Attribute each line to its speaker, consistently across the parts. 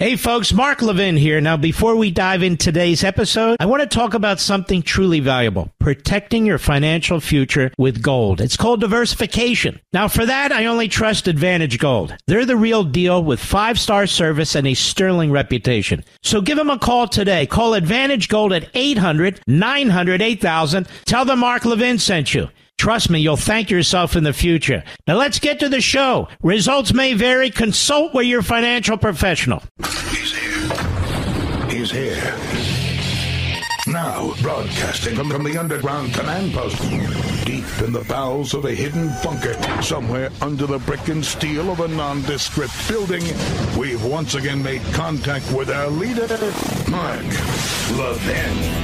Speaker 1: Hey folks, Mark Levin here. Now, before we dive in today's episode, I want to talk about something truly valuable, protecting your financial future with gold. It's called diversification. Now, for that, I only trust Advantage Gold. They're the real deal with 5-star service and a sterling reputation. So give them a call today. Call Advantage Gold at 800-900-8000. Tell them Mark Levin sent you. Trust me, you'll thank yourself in the future. Now let's get to the show. Results may vary. Consult with your financial professional.
Speaker 2: He's here. He's here. Now, broadcasting from the underground command post, deep in the bowels of a hidden bunker, somewhere under the brick and steel of a nondescript building, we've once again made contact with our leader, Mark Levin.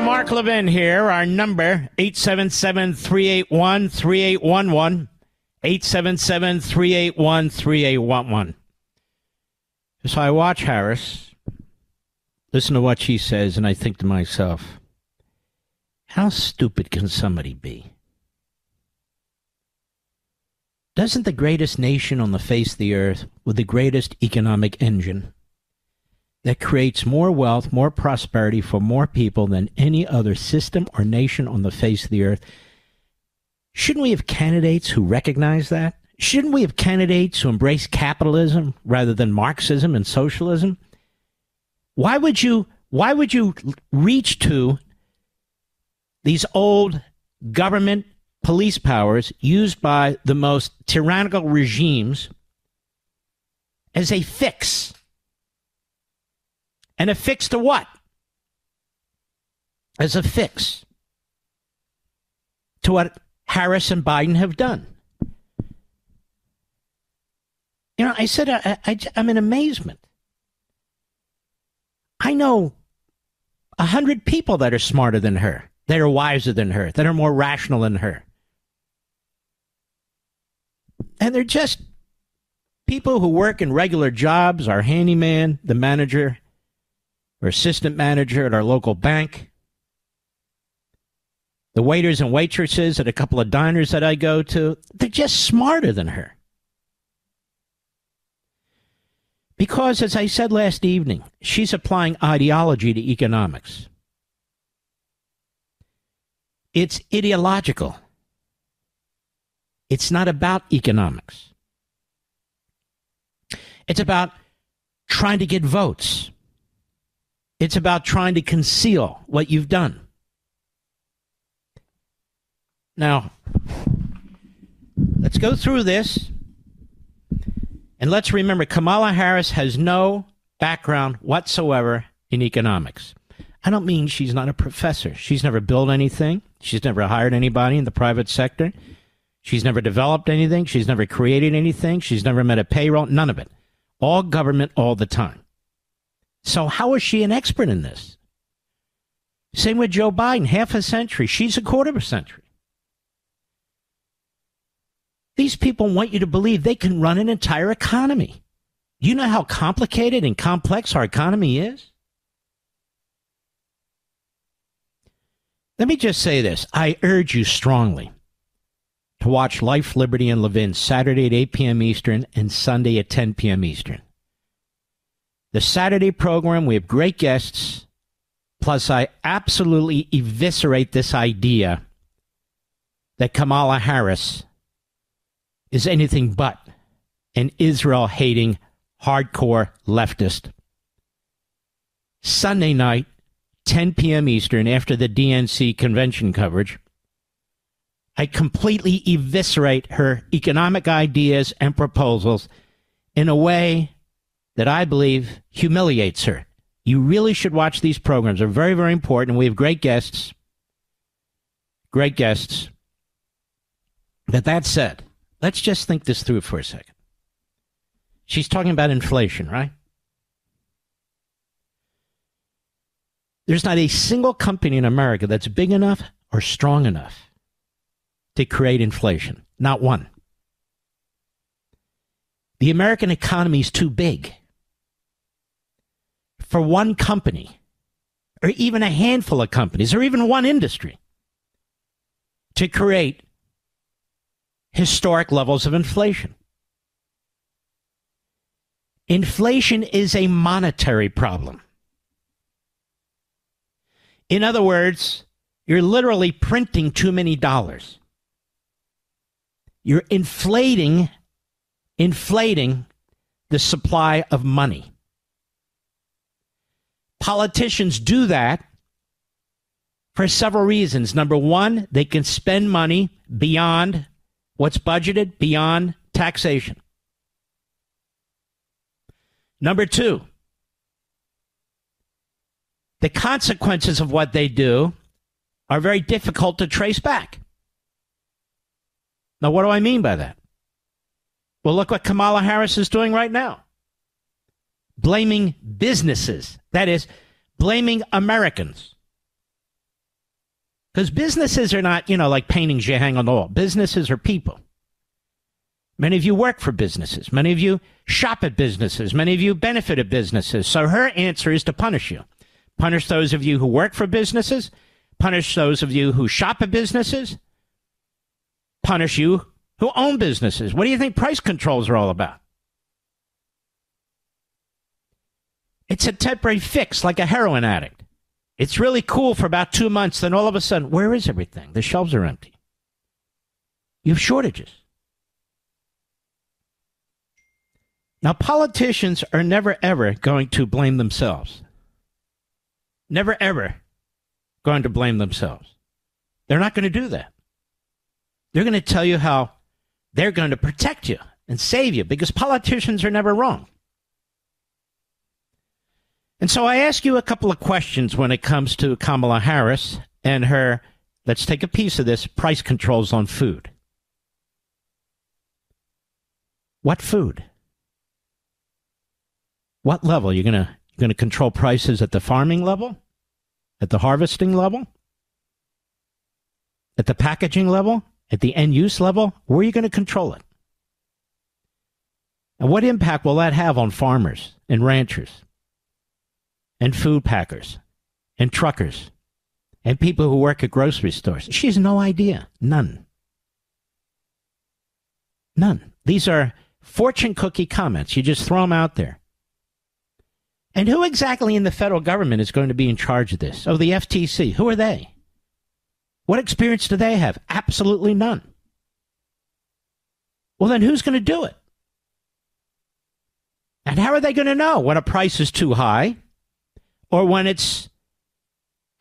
Speaker 1: Mark Levin here. Our number, 877-381-3811. 877-381-3811. So I watch Harris, listen to what she says, and I think to myself, how stupid can somebody be? Doesn't the greatest nation on the face of the earth, with the greatest economic engine, that creates more wealth, more prosperity for more people than any other system or nation on the face of the earth, shouldn't we have candidates who recognize that? Shouldn't we have candidates who embrace capitalism rather than Marxism and socialism? Why would you reach to these old government police powers used by the most tyrannical regimes as a fix? And a fix to what? As a fix to what Harris and Biden have done. You know, I said I'm in amazement. I know 100 people that are smarter than her, that are wiser than her, that are more rational than her. And they're just people who work in regular jobs, our handyman, the manager, or assistant manager at our local bank, the waiters and waitresses at a couple of diners that I go to. They're just smarter than her. Because, as I said last evening, she's applying ideology to economics. It's ideological. It's not about economics. It's about trying to get votes. It's about trying to conceal what you've done. Now, let's go through this. And let's remember, Kamala Harris has no background whatsoever in economics. I don't mean she's not a professor. She's never built anything. She's never hired anybody in the private sector. She's never developed anything. She's never created anything. She's never met a payroll. None of it. All government all the time. So how is she an expert in this? Same with Joe Biden, half a century. She's a quarter of a century. These people want you to believe they can run an entire economy. Do you know how complicated and complex our economy is? Let me just say this. I urge you strongly to watch Life, Liberty, and Levin Saturday at 8 p.m. Eastern and Sunday at 10 p.m. Eastern. The Saturday program, we have great guests. Plus, I absolutely eviscerate this idea that Kamala Harris is anything but an Israel-hating, hardcore leftist. Sunday night, 10 p.m. Eastern, after the DNC convention coverage, I completely eviscerate her economic ideas and proposals in a way that I believe humiliates her. You really should watch these programs. They're very, very important. We have great guests. Great guests. But that said, let's just think this through for a second. She's talking about inflation, right? There's not a single company in America that's big enough or strong enough to create inflation. Not one. The American economy is too big for one company, or even a handful of companies, or even one industry, to create historic levels of inflation. Inflation is a monetary problem. In other words, you're literally printing too many dollars. You're inflating the supply of money. Politicians do that for several reasons. Number one, they can spend money beyond what's budgeted, beyond taxation. Number two, the consequences of what they do are very difficult to trace back. Now, what do I mean by that? Well, look what Kamala Harris is doing right now. Blaming businesses. That is, blaming Americans. Because businesses are not, like paintings you hang on the wall. Businesses are people. Many of you work for businesses. Many of you shop at businesses. Many of you benefit at businesses. So her answer is to punish you. Punish those of you who work for businesses. Punish those of you who shop at businesses. Punish you who own businesses. What do you think price controls are all about? It's a temporary fix, like a heroin addict. It's really cool for about 2 months, then all of a sudden, where is everything? The shelves are empty. You have shortages. Now, politicians are never, ever going to blame themselves. Never, ever going to blame themselves. They're not going to do that. They're going to tell you how they're going to protect you and save you, because politicians are never wrong. And so I ask you a couple of questions when it comes to Kamala Harris and her, let's take a piece of this, price controls on food. What food? What level? You're going to control prices at the farming level? At the harvesting level? At the packaging level? At the end use level? Where are you going to control it? And what impact will that have on farmers and ranchers and food packers and truckers and people who work at grocery stores? She has no idea. None. None. These are fortune cookie comments. You just throw them out there. And who exactly in the federal government is going to be in charge of this? Oh, the FTC. Who are they? What experience do they have? Absolutely none. Well, then who's going to do it? And how are they going to know when a price is too high or when it's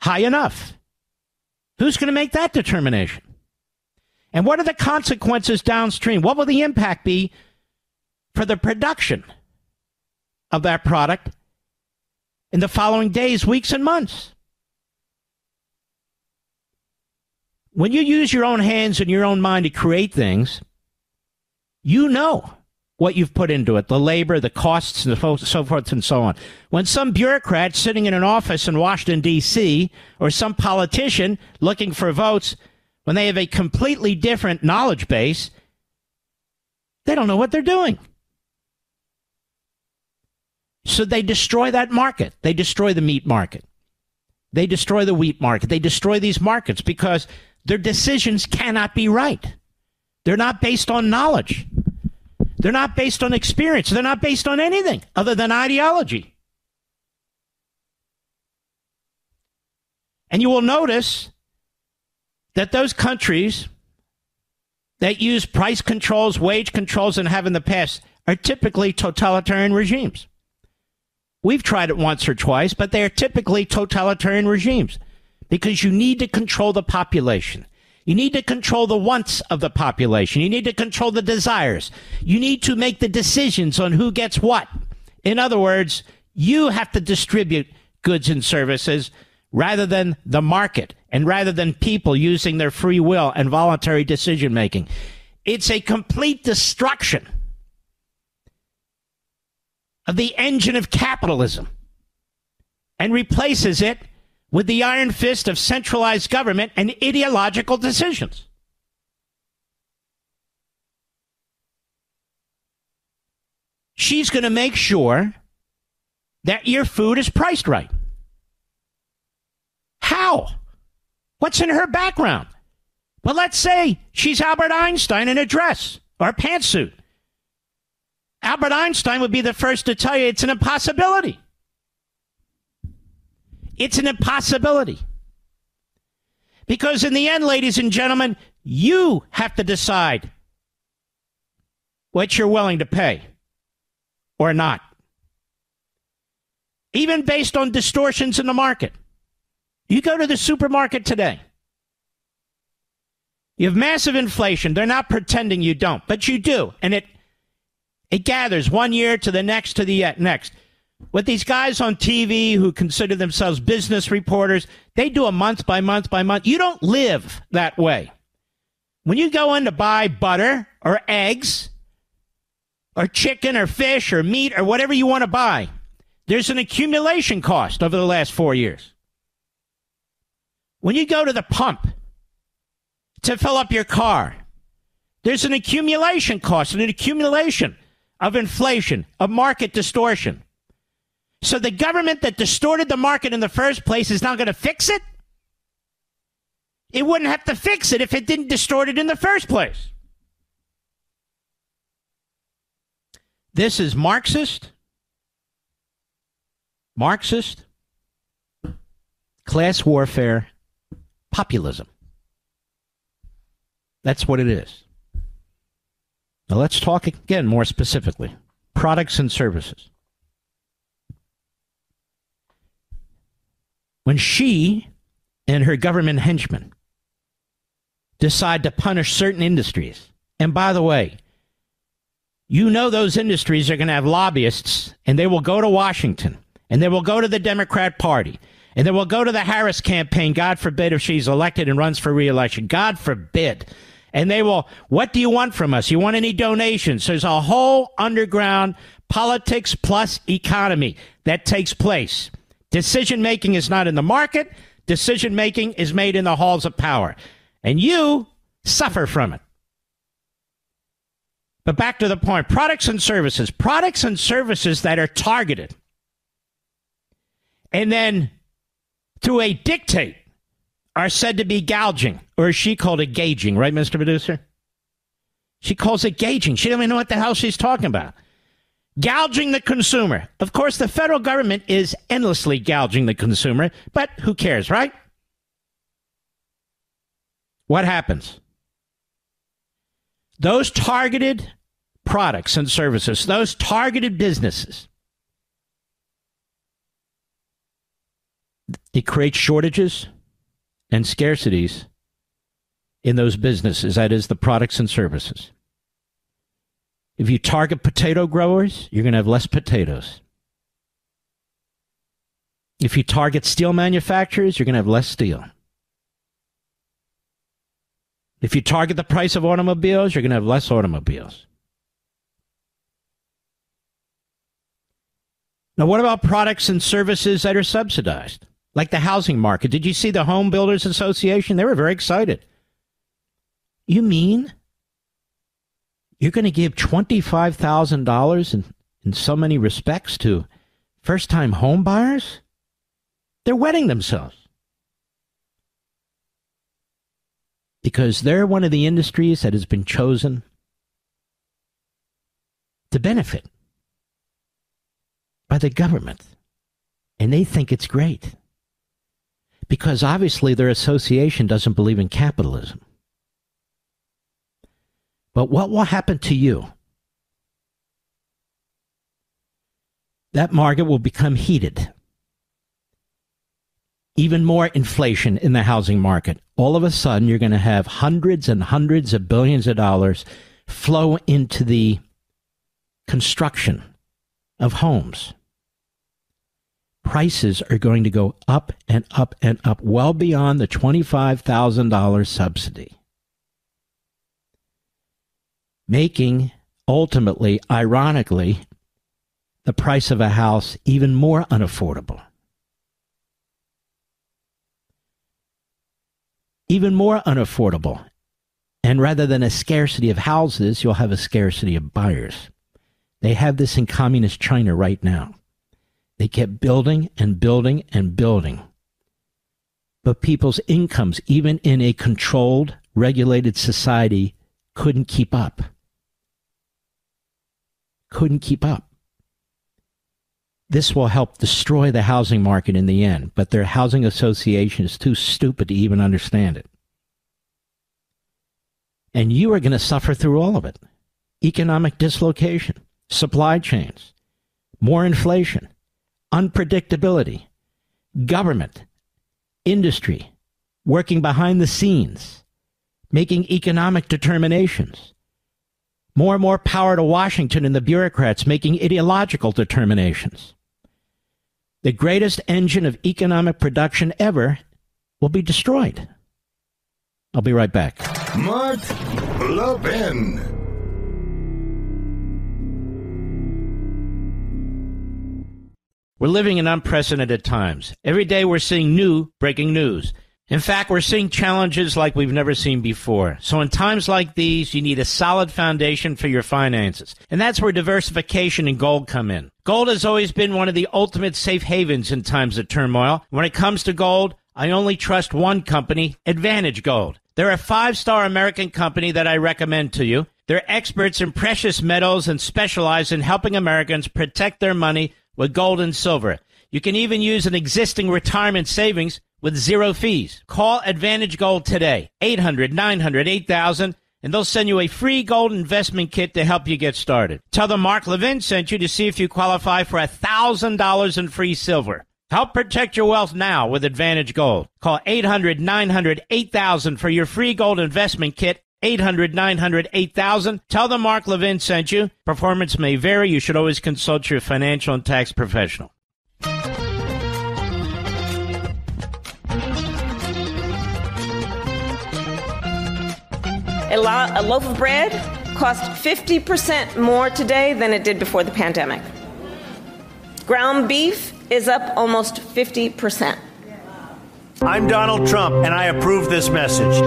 Speaker 1: high enough? Who's going to make that determination? And what are the consequences downstream? What will the impact be for the production of that product in the following days, weeks, and months? When you use your own hands and your own mind to create things, you know what you've put into it, the labor, the costs, and so forth and so on. When some bureaucrat sitting in an office in Washington, D.C., or some politician looking for votes, when they have a completely different knowledge base, they don't know what they're doing. So they destroy that market. They destroy the meat market. They destroy the wheat market. They destroy these markets because their decisions cannot be right. They're not based on knowledge. They're not based on experience. They're not based on anything other than ideology. And you will notice that those countries that use price controls, wage controls, and have in the past are typically totalitarian regimes. We've tried it once or twice, but they are typically totalitarian regimes because you need to control the population. You need to control the wants of the population. You need to control the desires. You need to make the decisions on who gets what. In other words, you have to distribute goods and services rather than the market and rather than people using their free will and voluntary decision making. It's a complete destruction of the engine of capitalism and replaces it with the iron fist of centralized government and ideological decisions. She's going to make sure that your food is priced right. How? What's in her background? Well, let's say she's Albert Einstein in a dress or a pantsuit. Albert Einstein would be the first to tell you it's an impossibility. It's an impossibility. Because in the end, ladies and gentlemen, you have to decide what you're willing to pay or not. Even based on distortions in the market. You go to the supermarket today. You have massive inflation. They're not pretending you don't, but you do. And it gathers 1 year to the next to the next. With these guys on TV who consider themselves business reporters, they do a month by month by month. You don't live that way. When you go in to buy butter or eggs or chicken or fish or meat or whatever you want to buy, there's an accumulation cost over the last 4 years. When you go to the pump to fill up your car, there's an accumulation cost and an accumulation of inflation, of market distortion. So the government that distorted the market in the first place is not going to fix it? It wouldn't have to fix it if it didn't distort it in the first place. This is Marxist, class warfare, populism. That's what it is. Now let's talk again more specifically. Products and services. When she and her government henchmen decide to punish certain industries, and by the way, you know those industries are going to have lobbyists, and they will go to Washington, and they will go to the Democrat Party, and they will go to the Harris campaign, God forbid if she's elected and runs for re-election, God forbid. And they will, what do you want from us? You want any donations? There's a whole underground politics plus economy that takes place. Decision-making is not in the market. Decision-making is made in the halls of power. And you suffer from it. But back to the point. Products and services. Products and services that are targeted. And then, through a dictate, are said to be gouging. Or as she called it, gauging. Right, Mr. Producer? She calls it gauging. She doesn't even know what the hell she's talking about. Gouging the consumer. Of course, the federal government is endlessly gouging the consumer, but who cares, right? What happens? Those targeted products and services, those targeted businesses, it creates shortages and scarcities in those businesses, that is, the products and services. If you target potato growers, you're going to have less potatoes. If you target steel manufacturers, you're going to have less steel. If you target the price of automobiles, you're going to have less automobiles. Now, what about products and services that are subsidized? Like the housing market. Did you see the Home Builders Association? They were very excited. You mean you're going to give $25,000 in so many respects to first-time home buyers? They're wetting themselves. Because they're one of the industries that has been chosen to benefit by the government. And they think it's great. because obviously their association doesn't believe in capitalism. But what will happen to you? That market will become heated. Even more inflation in the housing market. All of a sudden, you're going to have hundreds and hundreds of billions of dollars flow into the construction of homes. Prices are going to go up and up and up, well beyond the $25,000 subsidy, making, ultimately, ironically, the price of a house even more unaffordable. Even more unaffordable. And rather than a scarcity of houses, you'll have a scarcity of buyers. They have this in communist China right now. They kept building and building and building. But people's incomes, even in a controlled, regulated society, couldn't keep up. Couldn't keep up. This will help destroy the housing market in the end, but their housing association is too stupid to even understand it. And you are going to suffer through all of it. Economic dislocation, supply chains, more inflation, unpredictability, government, industry, working behind the scenes, making economic determinations, more and more power to Washington and the bureaucrats making ideological determinations. The greatest engine of economic production ever will be destroyed. I'll be right back.
Speaker 2: Mark Levin.
Speaker 1: We're living in unprecedented times. Every day we're seeing new breaking news. In fact, we're seeing challenges like we've never seen before. So in times like these, you need a solid foundation for your finances. And that's where diversification and gold come in. Gold has always been one of the ultimate safe havens in times of turmoil. When it comes to gold, I only trust one company, Advantage Gold. They're a 5-star American company that I recommend to you. They're experts in precious metals and specialize in helping Americans protect their money with gold and silver. You can even use an existing retirement savings with zero fees. Call Advantage Gold today, 800-900-8000, and they'll send you a free gold investment kit to help you get started. Tell them Mark Levin sent you to see if you qualify for $1,000 in free silver. Help protect your wealth now with Advantage Gold. Call 800-900-8000 for your free gold investment kit, 800-900-8000. Tell them Mark Levin sent you. Performance may vary. You should always consult your financial and tax professional.
Speaker 3: A loaf of bread costs 50% more today than it did before the pandemic. Ground beef is up almost 50%.
Speaker 4: I'm Donald Trump, and I approve this message.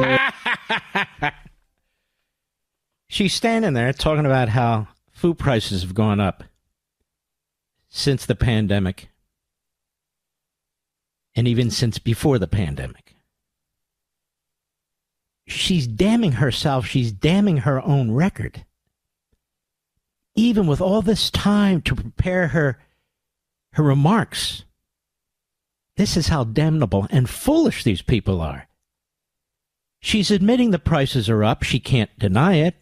Speaker 1: She's standing there talking about how food prices have gone up since the pandemic, and even since before the pandemic. She's damning herself. She's damning her own record. Even with all this time to prepare her remarks. This is how damnable and foolish these people are. She's admitting the prices are up. She can't deny it.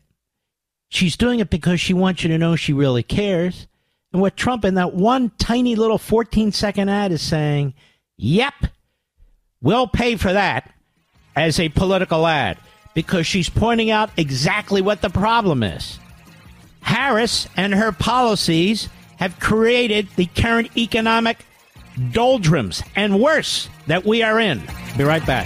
Speaker 1: She's doing it because she wants you to know she really cares. And what Trump in that one tiny little 14-second ad is saying, yep, we'll pay for that as a political ad, because she's pointing out exactly what the problem is. Harris and her policies have created the current economic doldrums and worse that we are in. Be right back.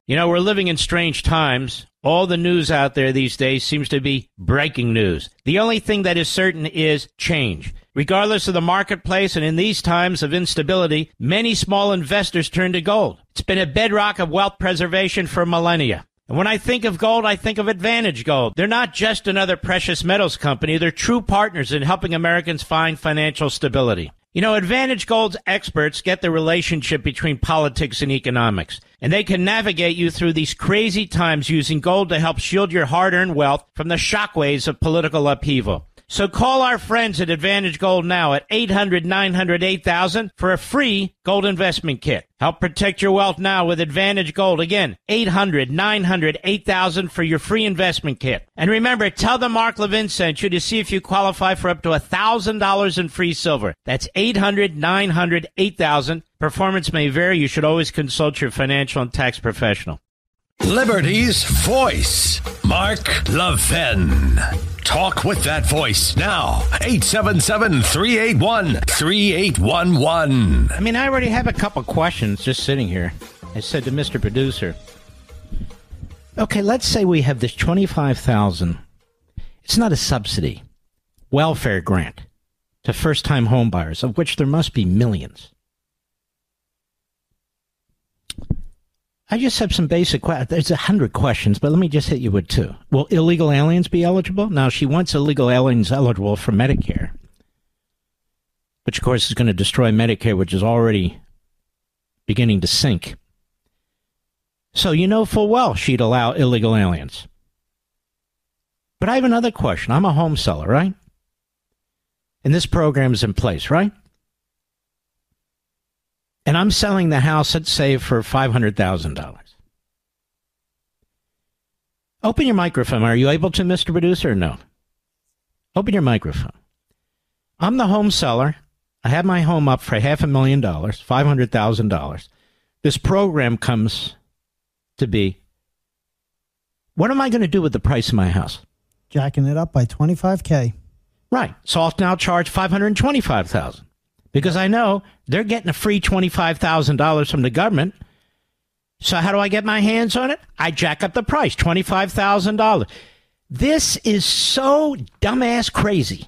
Speaker 1: You know, we're living in strange times. All the news out there these days seems to be breaking news. The only thing that is certain is change. Regardless of the marketplace, and in these times of instability, many small investors turn to gold. It's been a bedrock of wealth preservation for millennia. And when I think of gold, I think of Advantage Gold. They're not just another precious metals company. They're true partners in helping Americans find financial stability. You know, Advantage Gold's experts get the relationship between politics and economics, and they can navigate you through these crazy times using gold to help shield your hard-earned wealth from the shockwaves of political upheaval. So call our friends at Advantage Gold now at 800-900-8000 for a free gold investment kit. Help protect your wealth now with Advantage Gold. Again, 800-900-8000 for your free investment kit. And remember, tell them Mark Levin sent you to see if you qualify for up to $1,000 in free silver. That's 800-900-8000. Performance may vary. You should always consult your financial and tax professional.
Speaker 5: Liberty's voice, Mark Levin. Talk with that voice now. 877-381-3811.
Speaker 1: I mean, I already have a couple questions just sitting here. I said to Mr. Producer, okay, let's say we have this $25,000. It's not a subsidy. Welfare grant to first-time home buyers, of which there must be millions. I just have some basic questions. There's 100 questions, but let me just hit you with two. Will illegal aliens be eligible? Now, she wants illegal aliens eligible for Medicare, which, of course, is going to destroy Medicare, which is already beginning to sink. So you know full well she'd allow illegal aliens. But I have another question. I'm a home seller, right? And this program is in place, right? And I'm selling the house, let's say, for $500,000. Open your microphone. Are you able to, Mr. Producer, or no? Open your microphone. I'm the home seller. I have my home up for $500,000, $500,000. This program comes to be. What am I going to do with the price of my house?
Speaker 6: Jacking it up by $25,000.
Speaker 1: Right. So I'll now charge $525,000. Because I know they're getting a free $25,000 from the government. So how do I get my hands on it? I jack up the price, $25,000. This is so dumbass crazy.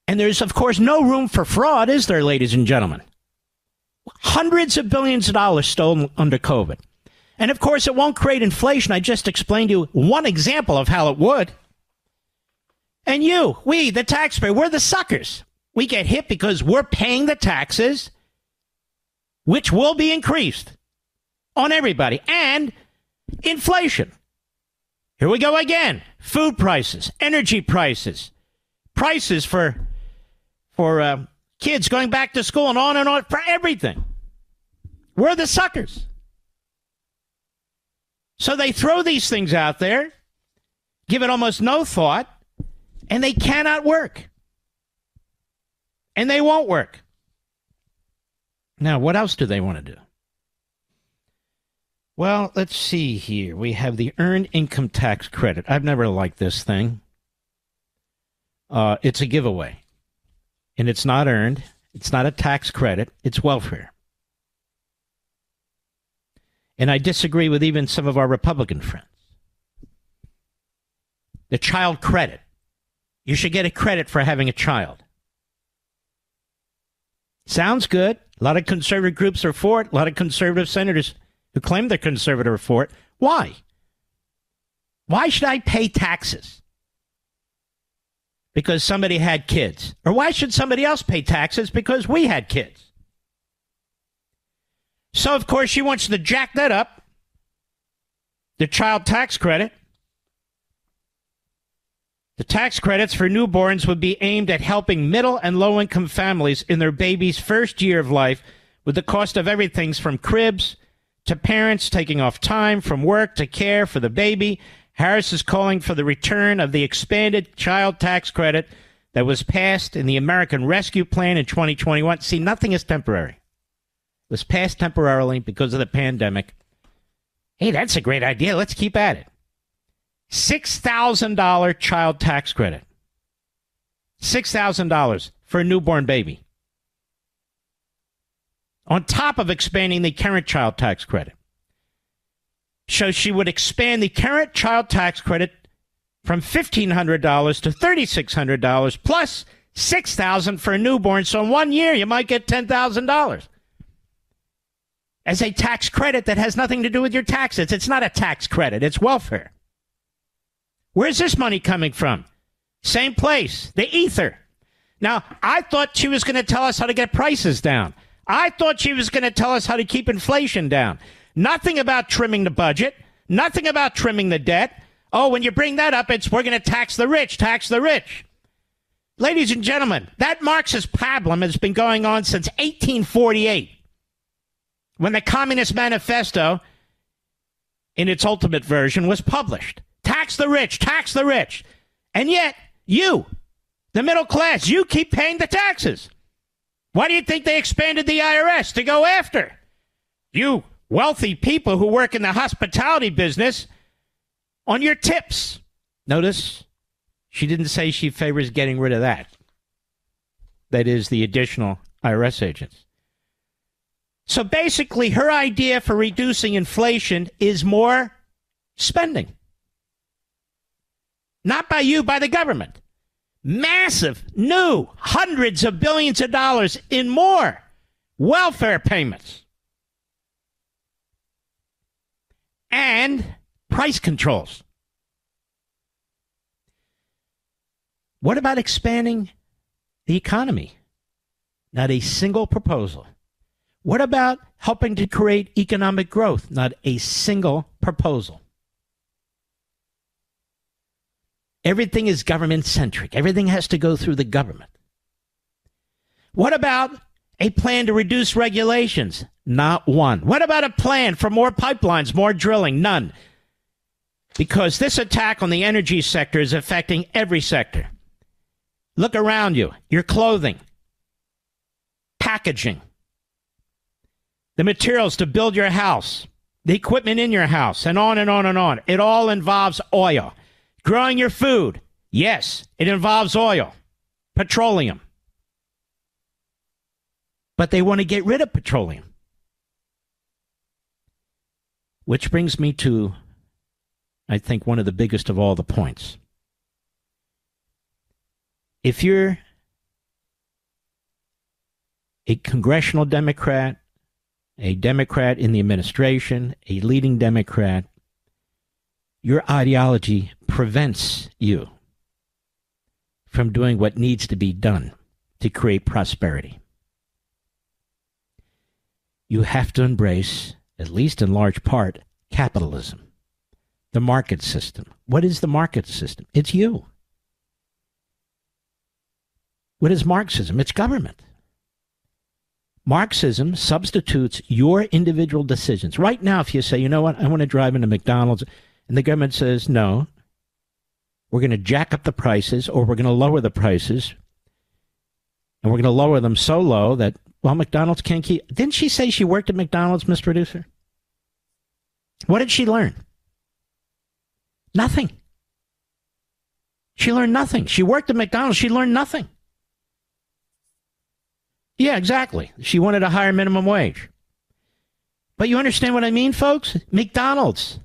Speaker 1: And there's, of course, no room for fraud, is there, ladies and gentlemen? Hundreds of billions of dollars stolen under COVID. And, of course, it won't create inflation. I just explained to you one example of how it would. And we, the taxpayer, we're the suckers. We get hit because we're paying the taxes, which will be increased on everybody, and inflation. Here we go again. Food prices, energy prices, prices for kids going back to school, and on, for everything. We're the suckers. So they throw these things out there, give it almost no thought, and they cannot work. And they won't work. Now, what else do they want to do? Well, let's see here. We have the Earned Income Tax Credit. I've never liked this thing. It's a giveaway. And it's not earned. It's not a tax credit. It's welfare. And I disagree with even some of our Republican friends. The child credit. You should get a credit for having a child. Sounds good. A lot of conservative groups are for it. A lot of conservative senators who claim they're conservative are for it. Why? Why should I pay taxes? Because somebody had kids. Or why should somebody else pay taxes because we had kids? So, of course, she wants to jack that up. The child tax credit. The tax credits for newborns would be aimed at helping middle and low-income families in their baby's first year of life with the cost of everything from cribs to parents taking off time from work to care for the baby. Harris is calling for the return of the expanded child tax credit that was passed in the American Rescue Plan in 2021. See, nothing is temporary. It was passed temporarily because of the pandemic. Hey, that's a great idea. Let's keep at it. $6,000 child tax credit. $6,000 for a newborn baby. On top of expanding the current child tax credit. So she would expand the current child tax credit from $1,500 to $3,600 plus $6,000 for a newborn. So in 1 year, you might get $10,000 as a tax credit that has nothing to do with your taxes. It's not a tax credit. It's welfare. Where's this money coming from? Same place, the ether. Now, I thought she was going to tell us how to get prices down. I thought she was going to tell us how to keep inflation down. Nothing about trimming the budget. Nothing about trimming the debt. Oh, when you bring that up, it's we're going to tax the rich, tax the rich. Ladies and gentlemen, that Marxist problem has been going on since 1848, when the Communist Manifesto, in its ultimate version, was published. Tax the rich, tax the rich. And yet, you, the middle class, you keep paying the taxes. Why do you think they expanded the IRS to go after you wealthy people who work in the hospitality business on your tips? Notice she didn't say she favors getting rid of that. That is, the additional IRS agents. So basically, her idea for reducing inflation is more spending. Not by you, by the government. Massive, new, hundreds of billions of dollars in more welfare payments. And price controls. What about expanding the economy? Not a single proposal. What about helping to create economic growth? Not a single proposal. Everything is government-centric. Everything has to go through the government. What about a plan to reduce regulations? Not one. What about a plan for more pipelines, more drilling? None. Because this attack on the energy sector is affecting every sector. Look around you. Your clothing, packaging, the materials to build your house, the equipment in your house, and on and on and on. It all involves oil. Growing your food, yes, it involves oil, petroleum. But they want to get rid of petroleum. Which brings me to, I think, one of the biggest of all the points. If you're a congressional Democrat, a Democrat in the administration, a leading Democrat, your ideology prevents you from doing what needs to be done to create prosperity. You have to embrace, at least in large part, capitalism, the market system. What is the market system? It's you. What is Marxism? It's government. Marxism substitutes your individual decisions. Right now, if you say, you know what, I want to drive into McDonald's, and the government says, no, we're going to jack up the prices, or we're going to lower the prices, and we're going to lower them so low that, well, McDonald's can't keep... Didn't she say she worked at McDonald's, Miss Producer? What did she learn? Nothing. She learned nothing. She worked at McDonald's. She learned nothing. Yeah, exactly. She wanted a higher minimum wage. But you understand what I mean, folks? McDonald's.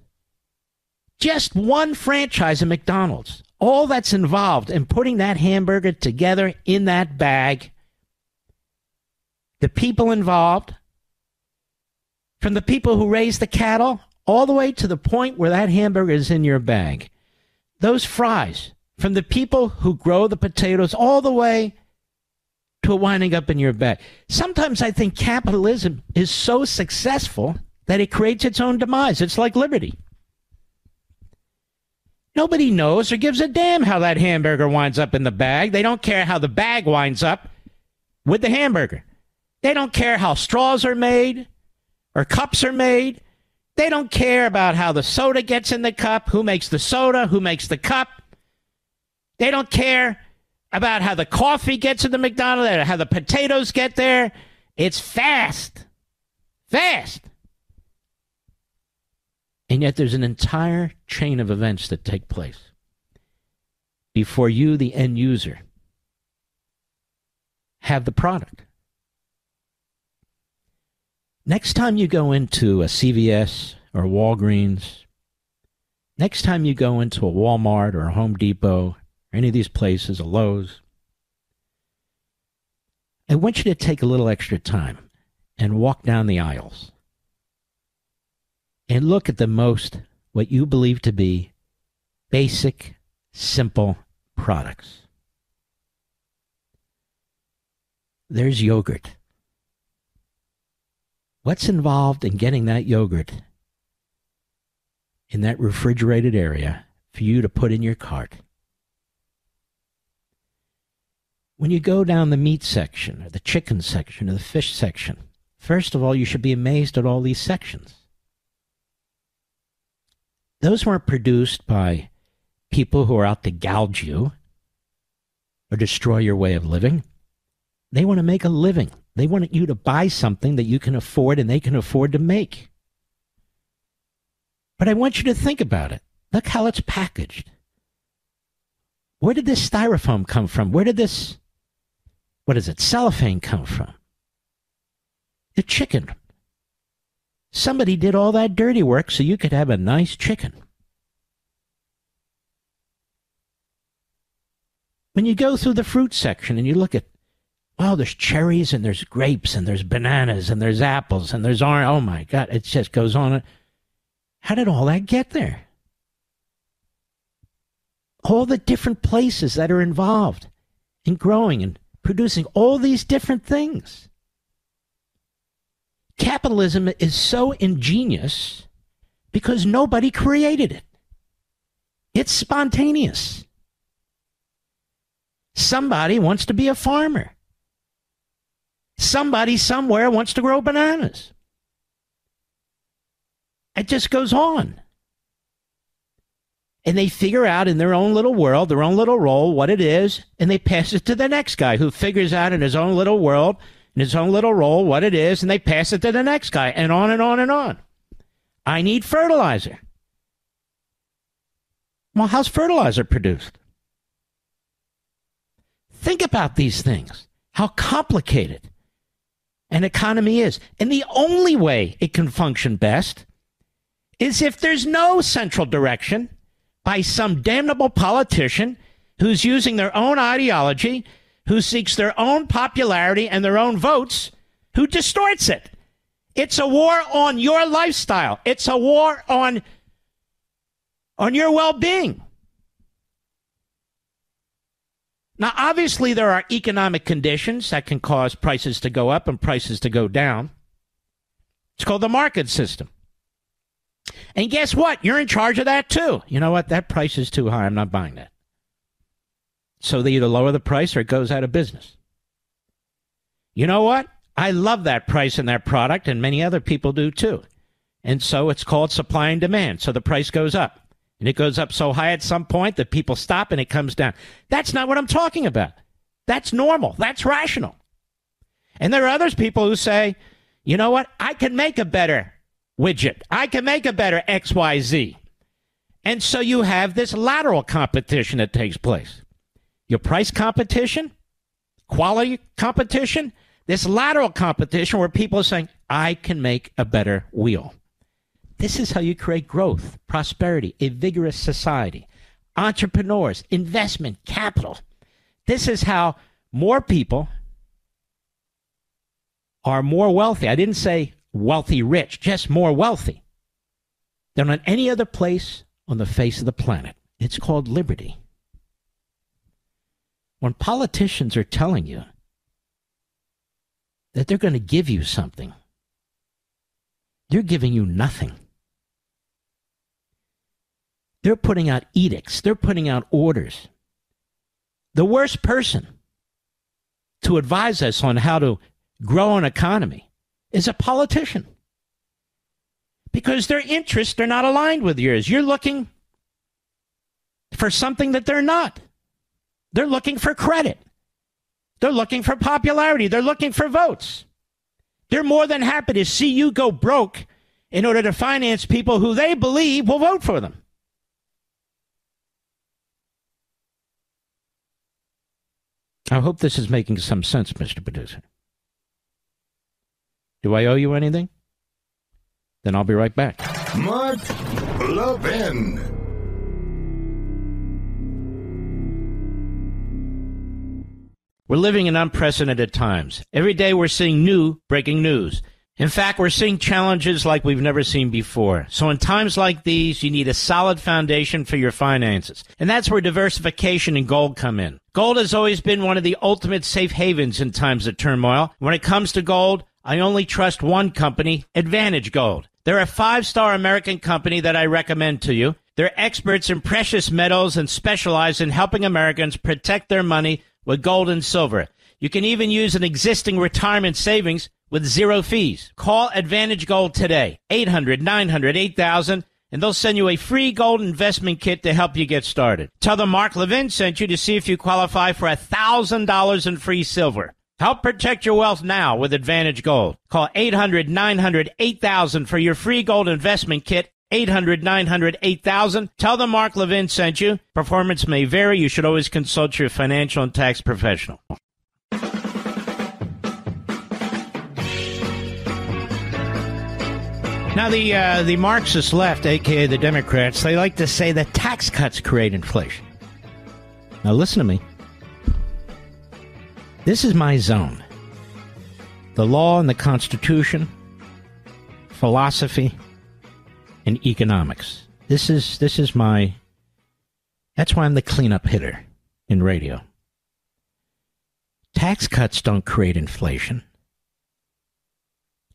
Speaker 1: Just one franchise of McDonald's. All that's involved in putting that hamburger together in that bag, the people involved, from the people who raise the cattle, all the way to the point where that hamburger is in your bag. Those fries, from the people who grow the potatoes, all the way to it winding up in your bag. Sometimes I think capitalism is so successful that it creates its own demise. It's like liberty. Nobody knows or gives a damn how that hamburger winds up in the bag. They don't care how the bag winds up with the hamburger. They don't care how straws are made or cups are made. They don't care about how the soda gets in the cup, who makes the soda, who makes the cup. They don't care about how the coffee gets in the McDonald's or how the potatoes get there. It's fast. Fast. And yet there's an entire chain of events that take place before you, the end user, have the product. Next time you go into a CVS or a Walgreens, next time you go into a Walmart or a Home Depot or any of these places, a Lowe's, I want you to take a little extra time and walk down the aisles and look at what you believe to be basic, simple products. There's yogurt. What's involved in getting that yogurt in that refrigerated area for you to put in your cart. When you go down the meat section, or the chicken section, or the fish section, first of all, you should be amazed at all these sections. Those weren't produced by people who are out to gouge you or destroy your way of living. They want to make a living. They want you to buy something that you can afford and they can afford to make. But I want you to think about it. Look how it's packaged. Where did this styrofoam come from? Where did this, cellophane come from? The chicken. Somebody did all that dirty work so you could have a nice chicken. When you go through the fruit section and you look at, wow, there's cherries and there's grapes and there's bananas and there's apples and there's orange. Oh my God, it just goes on. How did all that get there? All the different places that are involved in growing and producing all these different things. Capitalism is so ingenious because nobody created it. It's spontaneous. Somebody wants to be a farmer. Somebody somewhere wants to grow bananas. It just goes on. And they figure out in their own little world, their own little role, what it is, and they pass it to the next guy who figures out in his own little world, in his own little role, what it is, and they pass it to the next guy, and on and on and on. I need fertilizer. Well, how's fertilizer produced? Think about these things, how complicated an economy is. And the only way it can function best is if there's no central direction by some damnable politician who's using their own ideology, who seeks their own popularity and their own votes, who distorts it. It's a war on your lifestyle. It's a war on your well-being. Now, obviously, there are economic conditions that can cause prices to go up and prices to go down. It's called the market system. And guess what? You're in charge of that, too. You know what? That price is too high. I'm not buying that. So they either lower the price or it goes out of business. You know what? I love that price in that product, and many other people do, too. And so it's called supply and demand. So the price goes up. And it goes up so high at some point that people stop and it comes down. That's not what I'm talking about. That's normal. That's rational. And there are other people who say, you know what? I can make a better widget. I can make a better XYZ. And so you have this lateral competition that takes place. Your price competition, quality competition, this lateral competition where people are saying, I can make a better wheel. This is how you create growth, prosperity, a vigorous society, entrepreneurs, investment, capital. This is how more people are more wealthy. I didn't say wealthy rich, just more wealthy than on any other place on the face of the planet. It's called liberty. When politicians are telling you that they're going to give you something, they're giving you nothing. They're putting out edicts. They're putting out orders. The worst person to advise us on how to grow an economy is a politician. Because their interests are not aligned with yours. You're looking for something that they're not. They're looking for credit. They're looking for popularity. They're looking for votes. They're more than happy to see you go broke in order to finance people who they believe will vote for them. I hope this is making some sense, Mr. Producer. Do I owe you anything? Then I'll be right back.
Speaker 2: Mark Levin.
Speaker 1: We're living in unprecedented times. Every day we're seeing new breaking news. In fact, we're seeing challenges like we've never seen before. So in times like these, you need a solid foundation for your finances. And that's where diversification and gold come in. Gold has always been one of the ultimate safe havens in times of turmoil. When it comes to gold, I only trust one company, Advantage Gold. They're a 5-star American company that I recommend to you. They're experts in precious metals and specialize in helping Americans protect their money with gold and silver. You can even use an existing retirement savings with zero fees. Call Advantage Gold today, 800-900-8000, and they'll send you a free gold investment kit to help you get started. Tell them Mark Levin sent you to see if you qualify for $1,000 in free silver. Help protect your wealth now with Advantage Gold. Call 800-900-8000 for your free gold investment kit, 800-900-8000. Tell them Mark Levin sent you. Performance may vary. You should always consult your financial and tax professional. Now, the Marxist left, a.k.a. the Democrats, they like to say that tax cuts create inflation. Now, listen to me. This is my zone. The law and the Constitution, philosophy, and economics. This is my... That's why I'm the cleanup hitter in radio. Tax cuts don't create inflation.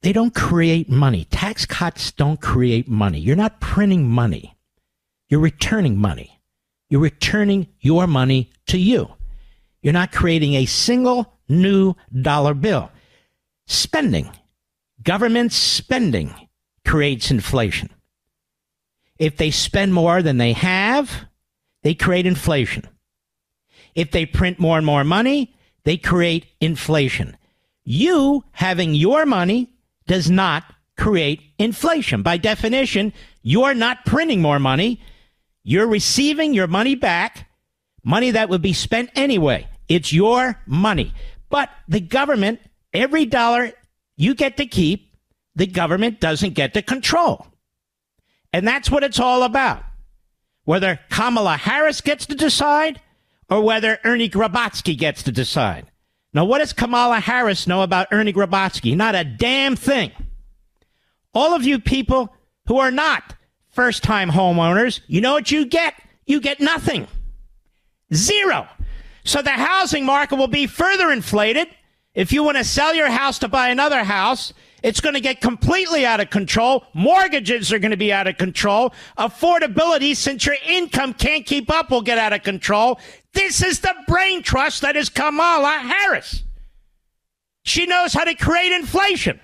Speaker 1: They don't create money. Tax cuts don't create money. You're not printing money. You're returning money. You're returning your money to you. You're not creating a single new dollar bill. Spending, government spending, creates inflation. If they spend more than they have, they create inflation. If they print more and more money, they create inflation. You having your money does not create inflation. By definition, you're not printing more money. You're receiving your money back, money that would be spent anyway. It's your money. But the government, every dollar you get to keep, the government doesn't get to control. And that's what it's all about. Whether Kamala Harris gets to decide or whether Ernie Grabotsky gets to decide. Now, what does Kamala Harris know about Ernie Grabotsky? Not a damn thing. All of you people who are not first-time homeowners, you know what you get? You get nothing. Zero. So the housing market will be further inflated. If you want to sell your house to buy another house, it's going to get completely out of control. Mortgages are going to be out of control. Affordability, since your income can't keep up, will get out of control. This is the brain trust that is Kamala Harris. She knows how to create inflation.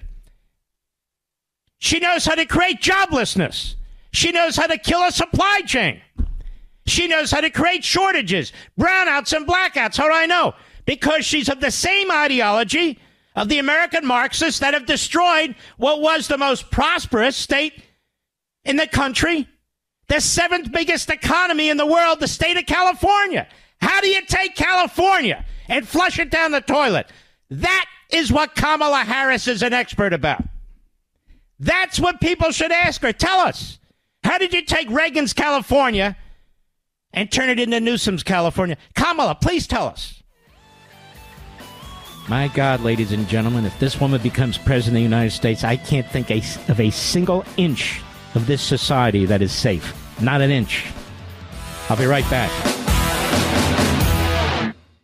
Speaker 1: She knows how to create joblessness. She knows how to kill a supply chain. She knows how to create shortages, brownouts, and blackouts. How do I know? Because she's of the same ideology of the American Marxists that have destroyed what was the most prosperous state in the country, the seventh biggest economy in the world, the state of California. How do you take California and flush it down the toilet? That is what Kamala Harris is an expert about. That's what people should ask her. Tell us, how did you take Reagan's California and turn it into Newsom's California? Kamala, please tell us. My God, ladies and gentlemen, if this woman becomes president of the United States, I can't think of a single inch of this society that is safe. Not an inch. I'll be right back.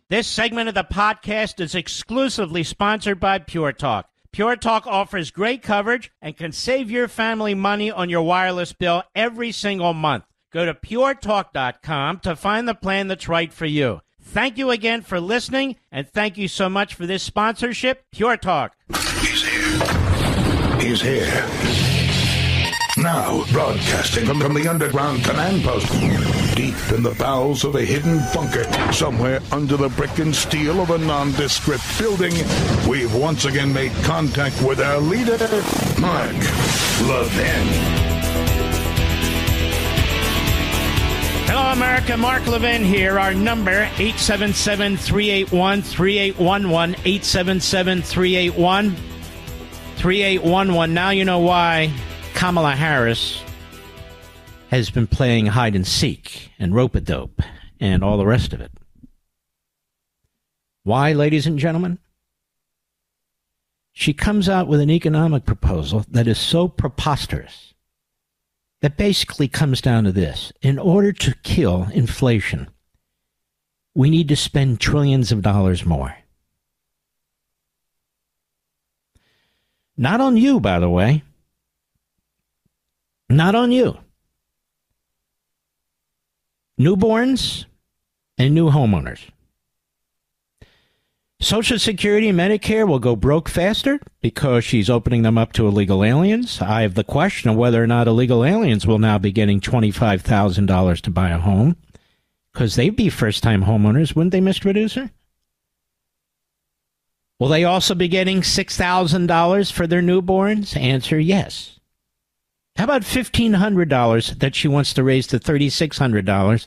Speaker 1: This segment of the podcast is exclusively sponsored by Pure Talk. Pure Talk offers great coverage and can save your family money on your wireless bill every single month. Go to puretalk.com to find the plan that's right for you. Thank you again for listening, and thank you so much for this sponsorship, Pure Talk.
Speaker 2: He's here. He's here. Now, broadcasting from the underground command post, deep in the bowels of a hidden bunker, somewhere under the brick and steel of a nondescript building, we've once again made contact with our leader, Mark Levin.
Speaker 1: Hello, America. Mark Levin here. Our number, 877-381-3811, 877-381-3811. Now you know why Kamala Harris has been playing hide and seek and rope-a-dope and all the rest of it. Why, ladies and gentlemen? She comes out with an economic proposal that is so preposterous that basically comes down to this. In order to kill inflation, we need to spend trillions of dollars more. Not on you, by the way. Not on you. newborns and new homeowners. Social Security and Medicare will go broke faster because she's opening them up to illegal aliens. I have the question of whether or not illegal aliens will now be getting $25,000 to buy a home, because they'd be first-time homeowners, wouldn't they, Mr. Producer? Will they also be getting $6,000 for their newborns? Answer, yes. How about $1,500 that she wants to raise to $3,600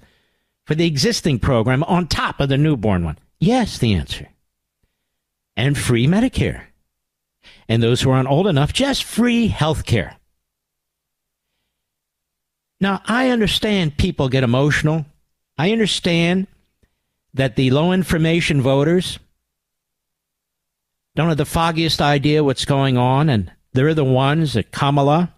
Speaker 1: for the existing program on top of the newborn one? Yes, the answer. And free Medicare. And those who aren't old enough, just free health care. Now, I understand people get emotional. I understand that the low information voters don't have the foggiest idea what's going on, and they're the ones that Kamala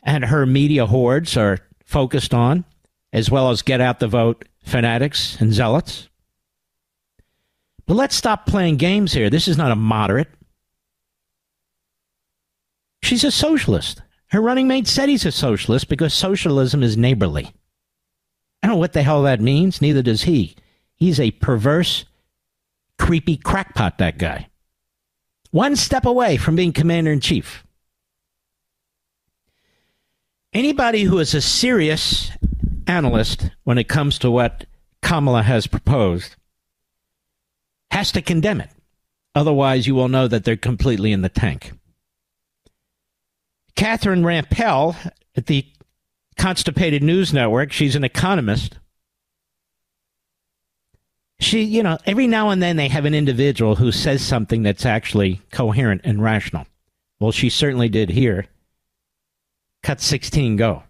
Speaker 1: and her media hordes are focused on, as well as get out the vote fanatics and zealots. But let's stop playing games here. This is not a moderate. She's a socialist. Her running mate said he's a socialist because socialism is neighborly. I don't know what the hell that means. Neither does he. He's a perverse, creepy crackpot, that guy. One step away from being commander-in-chief. Anybody who is a serious analyst when it comes to what Kamala has proposed has to condemn it. Otherwise, you will know that they're completely in the tank. Catherine Rampell at the Constipated News Network, she's an economist. She, every now and then they have an individual who says something that's actually coherent and rational. Well, she certainly did here. Cut 16, go.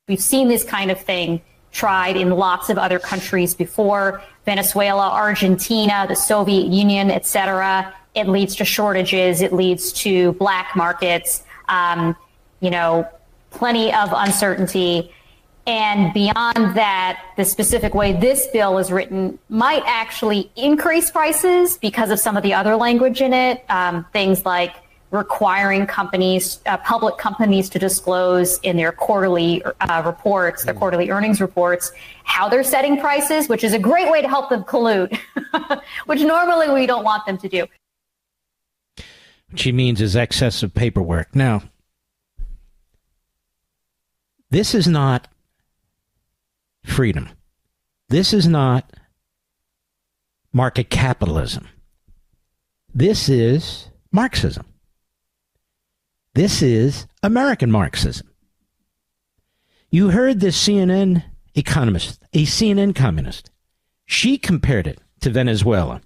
Speaker 7: We've seen this kind of thing tried in lots of other countries before. Venezuela, Argentina, the Soviet Union, etc. It leads to shortages. It leads to black markets, plenty of uncertainty. And beyond that, the specific way this bill is written might actually increase prices because of some of the other language in it. Things like requiring public companies to disclose in their quarterly reports, their quarterly earnings reports, how they're setting prices, which is a great way to help them collude, which normally we don't want them to do.
Speaker 1: What she means is excessive paperwork. Now, this is not freedom. This is not market capitalism. This is Marxism. This is American Marxism. You heard this CNN economist, a CNN communist. She compared it to Venezuela,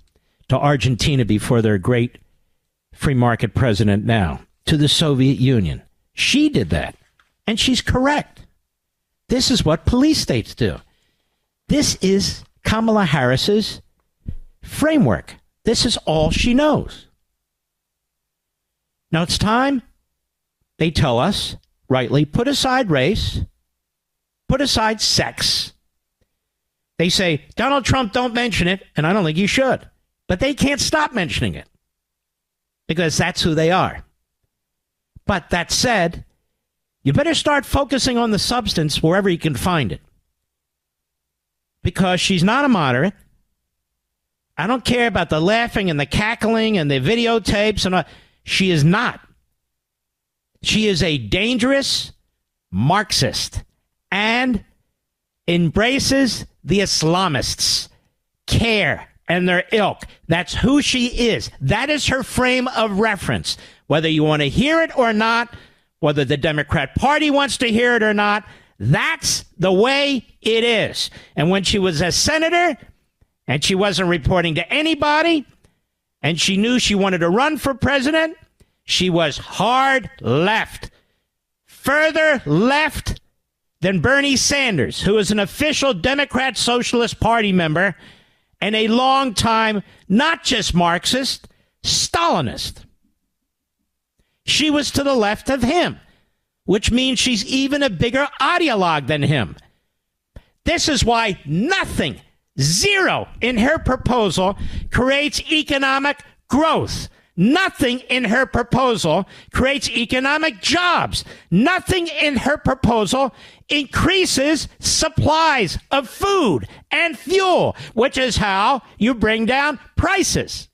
Speaker 1: to Argentina before their great free market president now, to the Soviet Union. She did that, and she's correct. This is what police states do. This is Kamala Harris's framework. This is all she knows. Now it's time, they tell us, rightly, put aside race, put aside sex. They say, Donald Trump, don't mention it, and I don't think you should. But they can't stop mentioning it because that's who they are. But that said, you better start focusing on the substance wherever you can find it. Because she's not a moderate. I don't care about the laughing and the cackling and the videotapes and all. She is not. She is a dangerous Marxist and embraces the Islamists, CARE, and their ilk. That's who she is. That is her frame of reference. Whether you want to hear it or not, whether the Democrat Party wants to hear it or not, that's the way it is. And when she was a senator and she wasn't reporting to anybody and she knew she wanted to run for president, she was hard left. Further left than Bernie Sanders, who is an official Democrat Socialist Party member and a longtime, not just Marxist, Stalinist. She was to the left of him, which means she's even a bigger ideologue than him. This is why nothing, zero, in her proposal creates economic growth. Nothing in her proposal creates economic jobs. Nothing in her proposal increases supplies of food and fuel, which is how you bring down prices.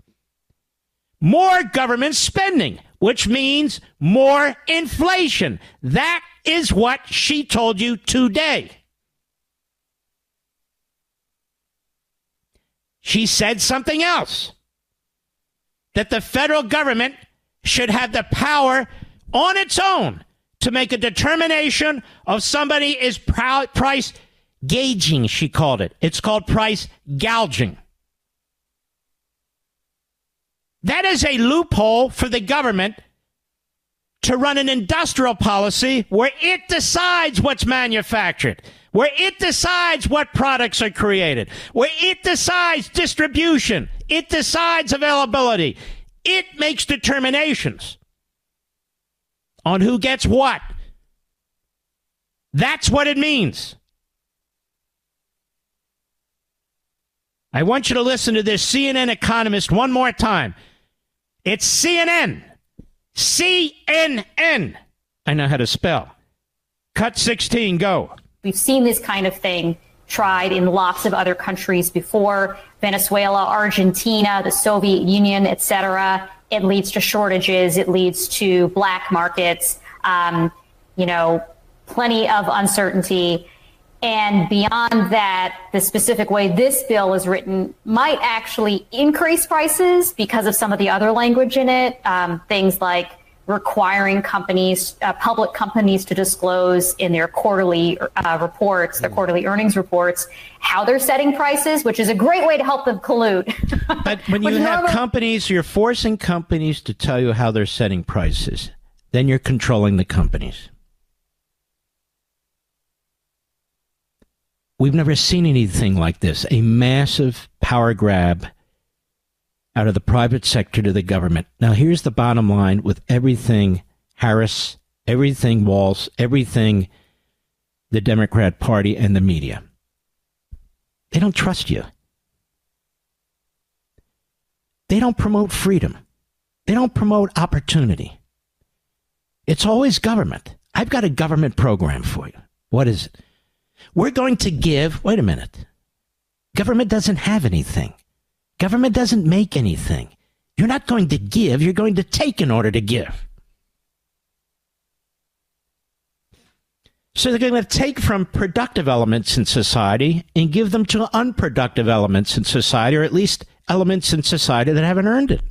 Speaker 1: More government spending, which means more inflation. That is what she told you today. She said something else. That the federal government should have the power on its own to make a determination of somebody is price gauging, she called it. It's called price gouging. That is a loophole for the government to run an industrial policy where it decides what's manufactured, where it decides what products are created, where it decides distribution, it decides availability. It makes determinations on who gets what. That's what it means. I want you to listen to this CNN economist one more time. It's CNN. CNN. I know how to spell. Cut 16, go.
Speaker 7: We've seen this kind of thing tried in lots of other countries before. Venezuela, Argentina, the Soviet Union, etc. It leads to shortages. It leads to black markets, plenty of uncertainty. And beyond that, the specific way this bill is written might actually increase prices because of some of the other language in it. Things like requiring companies, public companies, to disclose in their quarterly reports, their quarterly earnings reports, how they're setting prices, which is a great way to help them collude.
Speaker 1: But when you have companies, you're forcing companies to tell you how they're setting prices. Then you're controlling the companies. We've never seen anything like this, a massive power grab out of the private sector to the government. Now, here's the bottom line with everything Harris, everything Walz, everything the Democrat Party and the media. They don't trust you. They don't promote freedom. They don't promote opportunity. It's always government. I've got a government program for you. What is it? We're going to give, wait a minute. Government doesn't have anything. Government doesn't make anything. You're not going to give, you're going to take in order to give. So they're going to take from productive elements in society and give them to unproductive elements in society, or at least elements in society that haven't earned it.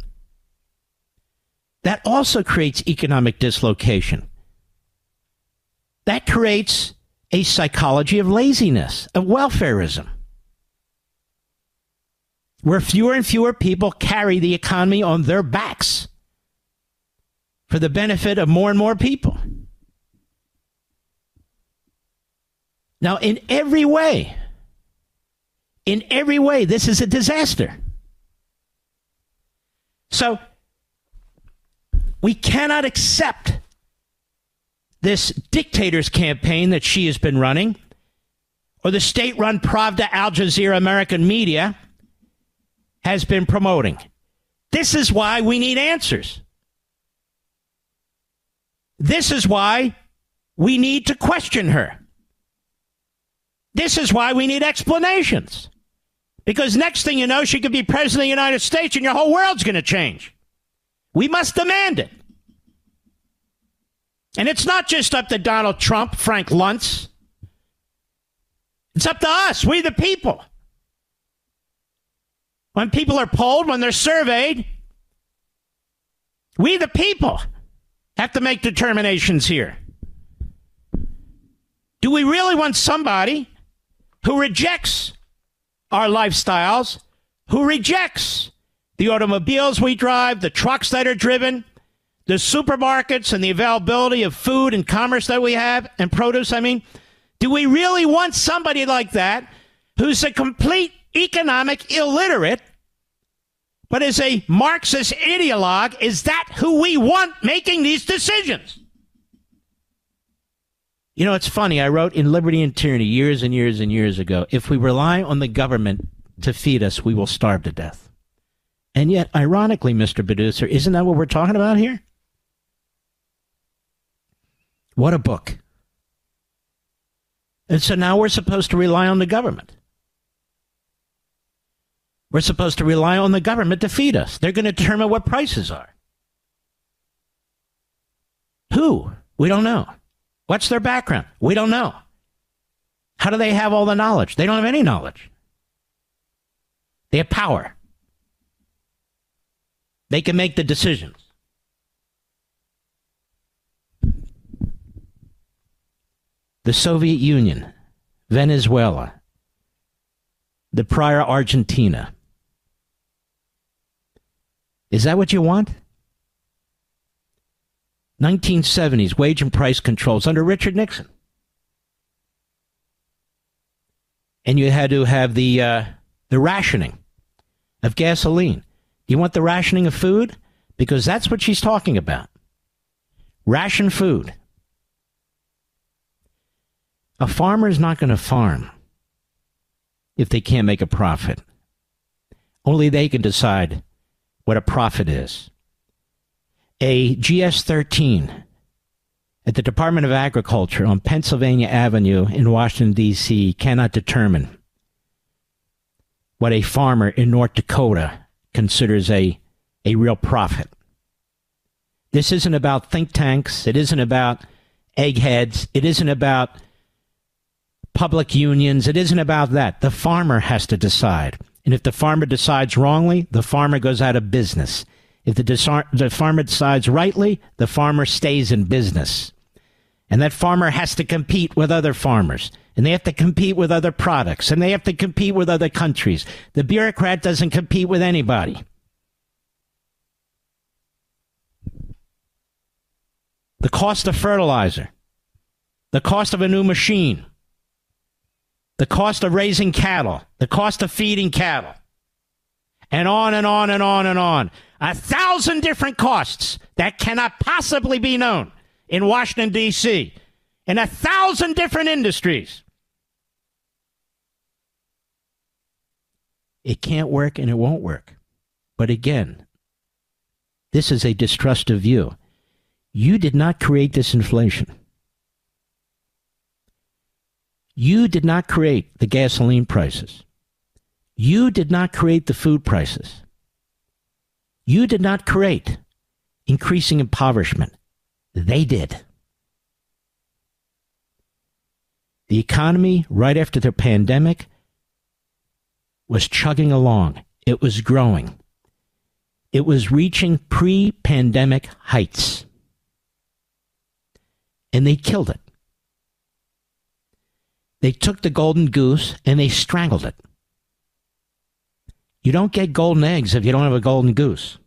Speaker 1: That also creates economic dislocation. That creates a psychology of laziness, of welfarism, where fewer and fewer people carry the economy on their backs for the benefit of more and more people. Now, in every way, this is a disaster. So, we cannot accept this dictator's campaign that she has been running, or the state-run Pravda, Al Jazeera, American media has been promoting. This is why we need answers. This is why we need to question her. This is why we need explanations. Because next thing you know, she could be president of the United States and your whole world's going to change. We must demand it. And it's not just up to Donald Trump, Frank Luntz. It's up to us, we the people. When people are polled, when they're surveyed, we the people have to make determinations here. Do we really want somebody who rejects our lifestyles, who rejects the automobiles we drive, the trucks that are driven, the supermarkets and the availability of food and commerce that we have, and produce, do we really want somebody like that who's a complete economic illiterate, but is a Marxist ideologue? Is that who we want making these decisions? You know, it's funny. I wrote in Liberty and Tyranny years and years and years ago, if we rely on the government to feed us, we will starve to death. And yet, ironically, Mr. Producer, isn't that what we're talking about here? What a book. And so now we're supposed to rely on the government. We're supposed to rely on the government to feed us. They're going to determine what prices are. Who? We don't know. What's their background? We don't know. How do they have all the knowledge? They don't have any knowledge. They have power. They can make the decisions. The Soviet Union, Venezuela, the prior Argentina. Is that what you want? 1970s wage and price controls under Richard Nixon. And you had to have the rationing of gasoline. You want the rationing of food? Because that's what she's talking about. Ration food. A farmer is not going to farm if they can't make a profit. Only they can decide what a profit is. A GS-13 at the Department of Agriculture on Pennsylvania Avenue in Washington, D.C. cannot determine what a farmer in North Dakota considers a real profit. This isn't about think tanks. It isn't about eggheads. It isn't about public unions. It isn't about that. The farmer has to decide. And if the farmer decides wrongly, the farmer goes out of business. If the farmer decides rightly, the farmer stays in business. And that farmer has to compete with other farmers. And they have to compete with other products. And they have to compete with other countries. The bureaucrat doesn't compete with anybody. The cost of fertilizer. The cost of a new machine. The cost of raising cattle. The cost of feeding cattle. And on and on and on and on. 1,000 different costs that cannot possibly be known in Washington, D.C. in 1,000 different industries. It can't work and it won't work. But again, this is a distrustive view. You did not create this inflation. You did not create the gasoline prices. You did not create the food prices. You did not create increasing impoverishment. They did. The economy, right after the pandemic, was chugging along. It was growing. It was reaching pre-pandemic heights. And they killed it. They took the golden goose and they strangled it. You don't get golden eggs if you don't have a golden goose.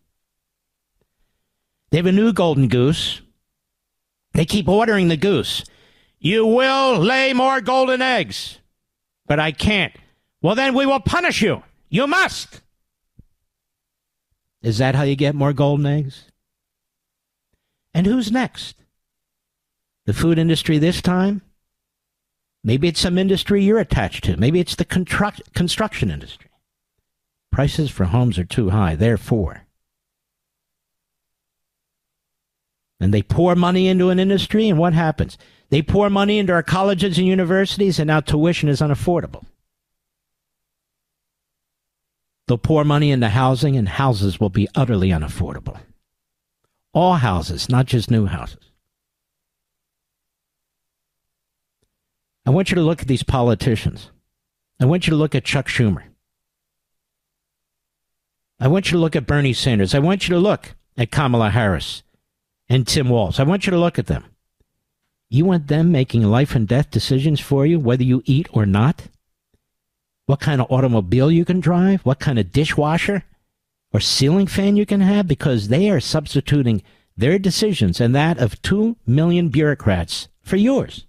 Speaker 1: They have a new golden goose. They keep ordering the goose. You will lay more golden eggs. But I can't. Well, then we will punish you. You must. Is that how you get more golden eggs? And who's next? The food industry this time? Maybe it's some industry you're attached to. Maybe it's the construction industry. Prices for homes are too high, therefore. And they pour money into an industry, and what happens? They pour money into our colleges and universities, and now tuition is unaffordable. They'll pour money into housing, and houses will be utterly unaffordable. All houses, not just new houses. I want you to look at these politicians. I want you to look at Chuck Schumer. I want you to look at Bernie Sanders. I want you to look at Kamala Harris and Tim Walz. I want you to look at them. You want them making life and death decisions for you, whether you eat or not? What kind of automobile you can drive? What kind of dishwasher or ceiling fan you can have? Because they are substituting their decisions and that of 2 million bureaucrats for yours.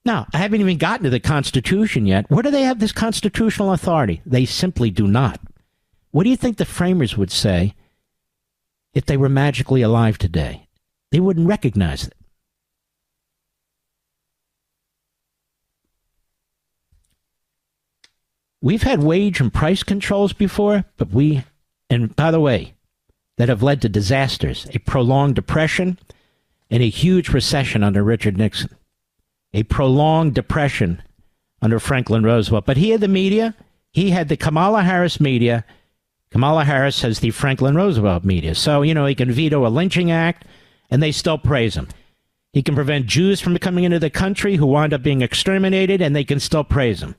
Speaker 1: Now, I haven't even gotten to the Constitution yet. Where do they have this constitutional authority? They simply do not. What do you think the framers would say if they were magically alive today? They wouldn't recognize it. We've had wage and price controls before, but we and by the way, that have led to disasters, a prolonged depression and a huge recession under Richard Nixon, a prolonged depression under Franklin Roosevelt. But he had the media. He had the Kamala Harris media. Kamala Harris has the Franklin Roosevelt media. So, he can veto a lynching act, and they still praise him. He can prevent Jews from coming into the country who wind up being exterminated, and they can still praise him.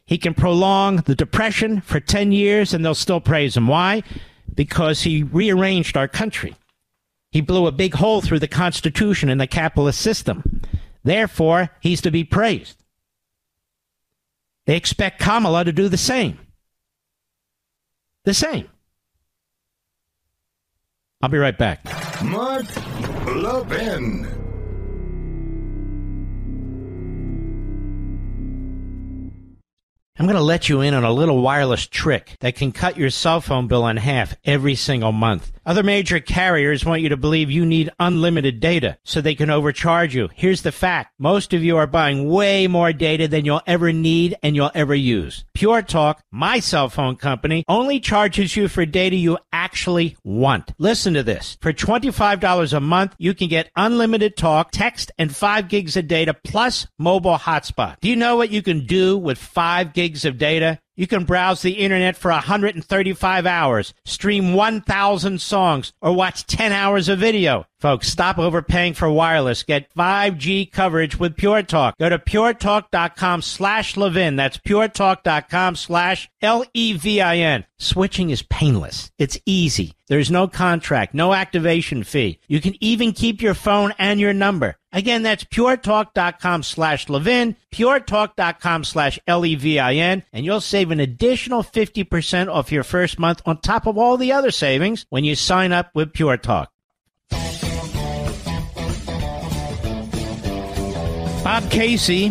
Speaker 1: He can prolong the Depression for 10 years, and they'll still praise him. Why? Because he rearranged our country. He blew a big hole through the Constitution and the capitalist system. Therefore, he's to be praised. They expect Kamala to do the same. The same. I'll be right back.
Speaker 2: Mark Levin.
Speaker 1: I'm going to let you in on a little wireless trick that can cut your cell phone bill in half every single month. Other major carriers want you to believe you need unlimited data so they can overcharge you. Here's the fact. Most of you are buying way more data than you'll ever need and you'll ever use. Pure Talk, my cell phone company, only charges you for data you actually want. Listen to this. For $25 a month, you can get unlimited talk, text, and 5 gigs of data plus mobile hotspot. Do you know what you can do with 5 gigs of data? You can browse the internet for 135 hours, stream 1,000 songs, or watch 10 hours of video. Folks, stop overpaying for wireless. Get 5G coverage with Pure Talk. Go to puretalk.com/Levin. That's puretalk.com/Levin. Switching is painless. It's easy. There's no contract, no activation fee. You can even keep your phone and your number. Again, that's puretalk.com/Levin, puretalk.com/Levin, and you'll save an additional 50% off your first month on top of all the other savings when you sign up with Pure Talk. Bob Casey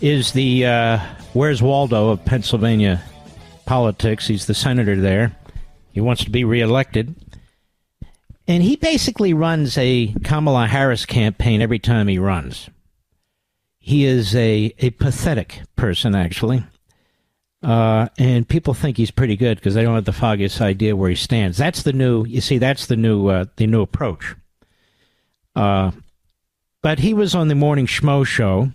Speaker 1: is the Where's Waldo of Pennsylvania politics. He's the senator there. He wants to be reelected. And he basically runs a Kamala Harris campaign every time he runs. He is a pathetic person, actually. And people think he's pretty good because they don't have the foggiest idea where he stands. That's the new approach. But he was on the Morning Schmo show,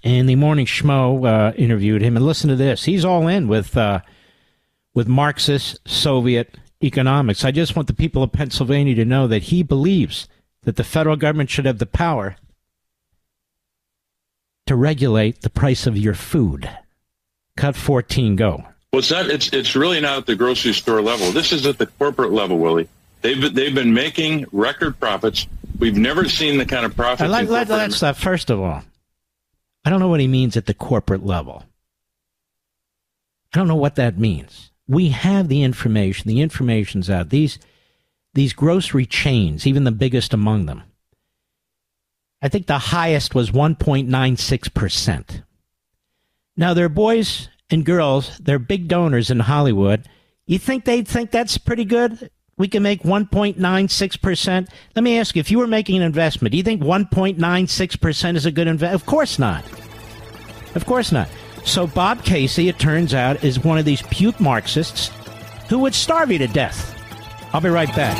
Speaker 1: and the Morning Schmo interviewed him. And listen to this. He's all in with Marxist Soviet economics. I just want the people of Pennsylvania to know that he believes that the federal government should have the power to regulate the price of your food. Cut 14, go.
Speaker 8: Well, it's really not at the grocery store level. This is at the corporate level, Willie. They've been making record profits. We've never seen the kind of profits.
Speaker 1: Let's first of all, I don't know what he means at the corporate level. I don't know what that means. We have the information. The information's out. These grocery chains, even the biggest among them, I think the highest was 1.96%. Now, they're boys and girls. They're big donors in Hollywood. You think they'd think that's pretty good? We can make 1.96%. Let me ask you, if you were making an investment, do you think 1.96% is a good investment? Of course not. Of course not. So Bob Casey, it turns out, is one of these puke Marxists who would starve you to death. I'll be right back.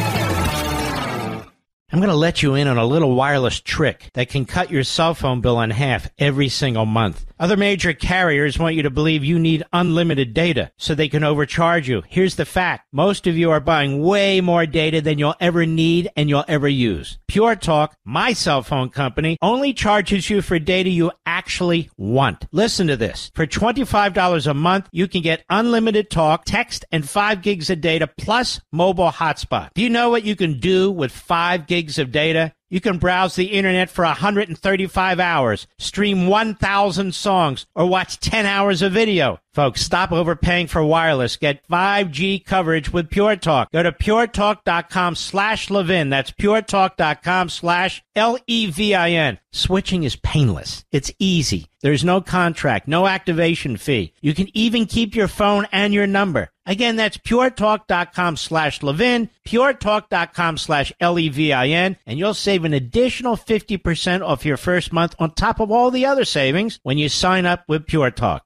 Speaker 1: I'm going to let you in on a little wireless trick that can cut your cell phone bill in half every single month. Other major carriers want you to believe you need unlimited data so they can overcharge you. Here's the fact. Most of you are buying way more data than you'll ever need and you'll ever use. Pure Talk, my cell phone company, only charges you for data you actually want. Listen to this. For $25 a month, you can get unlimited talk, text, and 5 gigs of data plus mobile hotspot. Do you know what you can do with 5 gigs of data? You can browse the internet for 135 hours, stream 1,000 songs, or watch 10 hours of video. Folks, stop overpaying for wireless. Get 5G coverage with Pure Talk. Go to puretalk.com/Levin. That's puretalk.com/Levin. Switching is painless. It's easy. There's no contract, no activation fee. You can even keep your phone and your number. Again, that's puretalk.com/Levin, puretalk.com/Levin, and you'll save an additional 50% off your first month on top of all the other savings when you sign up with Pure Talk.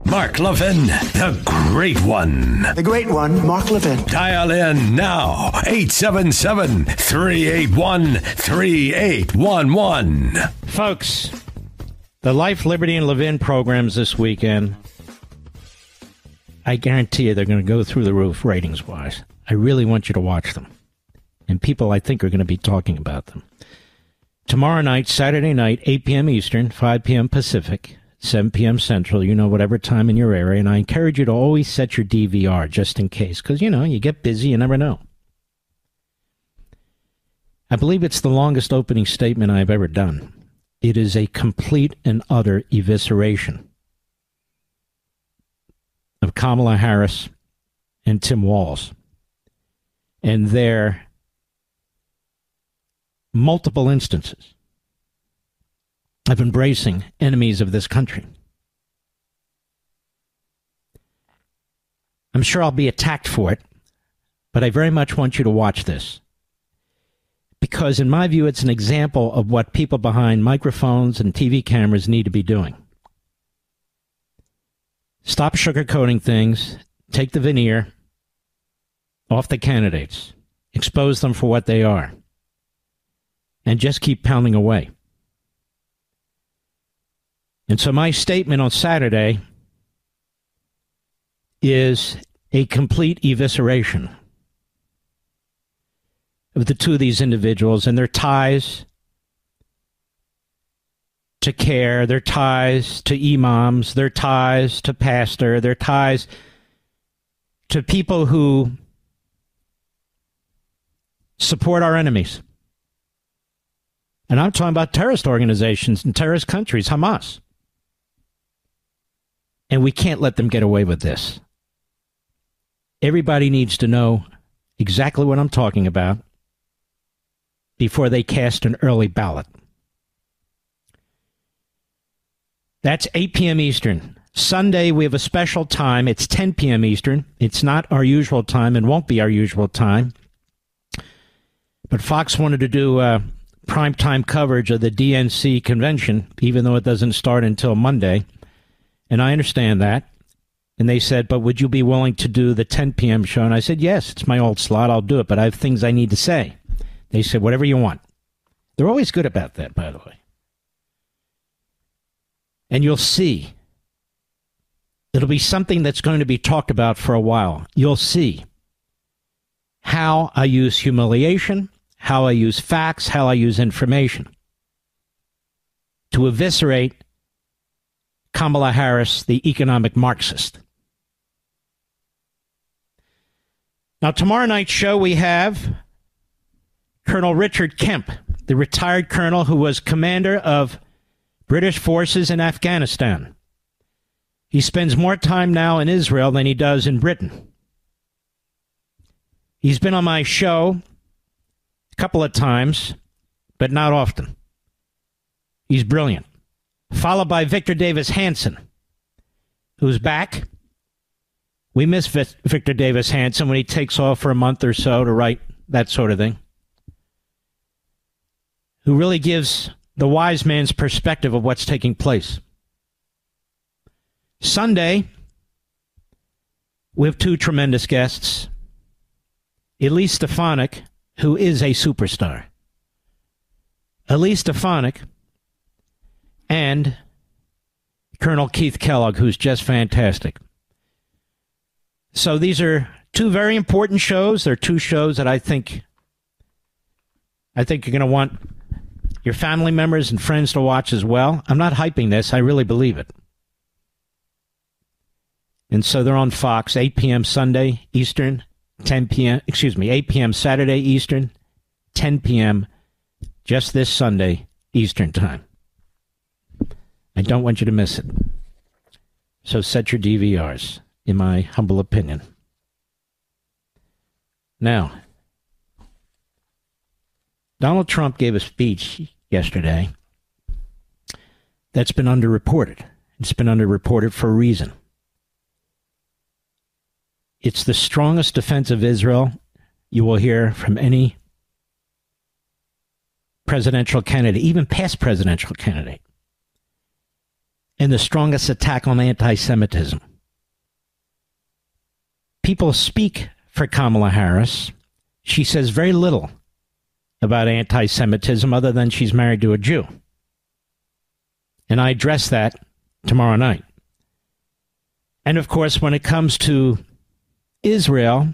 Speaker 5: Mark Levin, the great one.
Speaker 9: The great one, Mark Levin.
Speaker 5: Dial in now, 877-381-3811.
Speaker 1: Folks, the Life, Liberty, and Levin programs this weekend, I guarantee you they're going to go through the roof ratings-wise. I really want you to watch them. And people, I think, are going to be talking about them. Tomorrow night, Saturday night, 8 p.m. Eastern, 5 p.m. Pacific, 7 p.m. Central, whatever time in your area. And I encourage you to always set your DVR just in case, because, you get busy, you never know. I believe it's the longest opening statement I've ever done. It is a complete and utter evisceration of Kamala Harris and Tim Walz and their multiple instances of embracing enemies of this country. I'm sure I'll be attacked for it, but I very much want you to watch this. Because in my view, it's an example of what people behind microphones and TV cameras need to be doing. Stop sugarcoating things, take the veneer off the candidates, expose them for what they are, and just keep pounding away. And so my statement on Saturday is a complete evisceration of the two of these individuals and their ties to care, their ties to imams, their ties to pastor, their ties to people who support our enemies. And I'm talking about terrorist organizations and terrorist countries, Hamas. And we can't let them get away with this. Everybody needs to know exactly what I'm talking about before they cast an early ballot. That's 8 p.m. Eastern. Sunday, we have a special time. It's 10 p.m. Eastern. It's not our usual time and won't be our usual time. But Fox wanted to do primetime coverage of the DNC convention, even though it doesn't start until Monday. And I understand that. And they said, but would you be willing to do the 10 p.m. show? And I said, yes, it's my old slot. I'll do it. But I have things I need to say. They said, whatever you want. They're always good about that, by the way. And you'll see. It'll be something that's going to be talked about for a while. You'll see how I use humiliation, how I use facts, how I use information to eviscerate Kamala Harris, the economic Marxist. Now, tomorrow night's show, we have Colonel Richard Kemp, the retired colonel who was commander of British forces in Afghanistan. He spends more time now in Israel than he does in Britain. He's been on my show a couple of times, but not often. He's brilliant. Followed by Victor Davis Hanson, who's back. We miss Victor Davis Hanson when he takes off for a month or so to write that sort of thing. Who really gives the wise man's perspective of what's taking place. Sunday, we have two tremendous guests. Elise Stefanik, who is a superstar. Elise Stefanik and Colonel Keith Kellogg, who's just fantastic. So these are two very important shows. They're two shows that I think you're going to want your family members and friends to watch as well. I'm not hyping this. I really believe it. And so they're on Fox, 8 p.m. Sunday Eastern, 8 p.m. Saturday Eastern, 10 p.m. just this Sunday Eastern time. I don't want you to miss it. So set your DVRs, in my humble opinion. Now, Donald Trump gave a speech yesterday that's been underreported. It's been underreported for a reason. It's the strongest defense of Israel you will hear from any presidential candidate, even past presidential candidate. and the strongest attack on anti-Semitism. People speak for Kamala Harris. She says very little about anti-Semitism other than she's married to a Jew. And I address that tomorrow night. And of course, when it comes to Israel,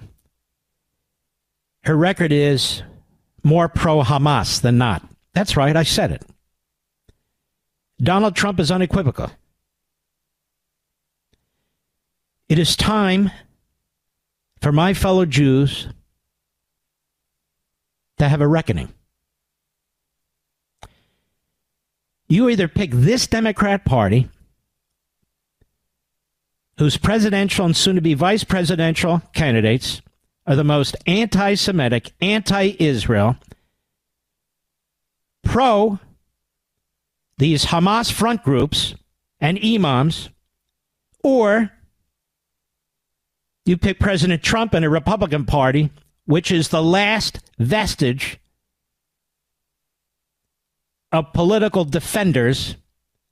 Speaker 1: her record is more pro-Hamas than not. That's right, I said it. Donald Trump is unequivocal. It is time for my fellow Jews to have a reckoning. You either pick this Democrat Party, whose presidential and soon-to-be vice presidential candidates are the most anti-Semitic, anti-Israel, pro these Hamas front groups and imams, or you pick President Trump and a Republican Party, which is the last vestige of political defenders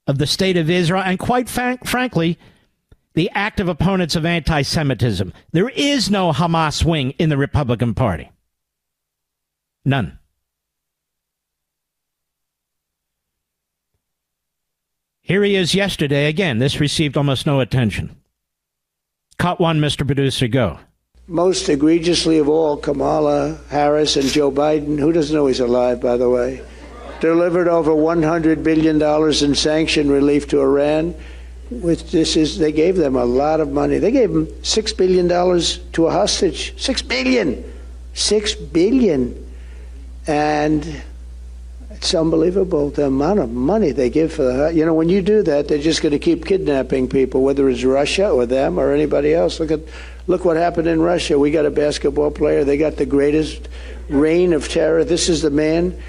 Speaker 1: of the state of Israel, and quite frankly, the active opponents of anti-Semitism. There is no Hamas wing in the Republican Party. None. Here he is yesterday. Again, this received almost no attention. Cut one, Mr. Producer, go.
Speaker 10: Most egregiously of all, Kamala Harris and Joe Biden, who doesn't know he's alive, by the way, delivered over $100 billion in sanction relief to Iran. They gave them a lot of money. They gave them $6 billion to a hostage. $6 billion. $6 billion. And it's unbelievable the amount of money they give for the... You know, when you do that, they're just going to keep kidnapping people, whether it's Russia or them or anybody else. Look what happened in Russia. We got a basketball player. They got the greatest reign of terror. This is the man,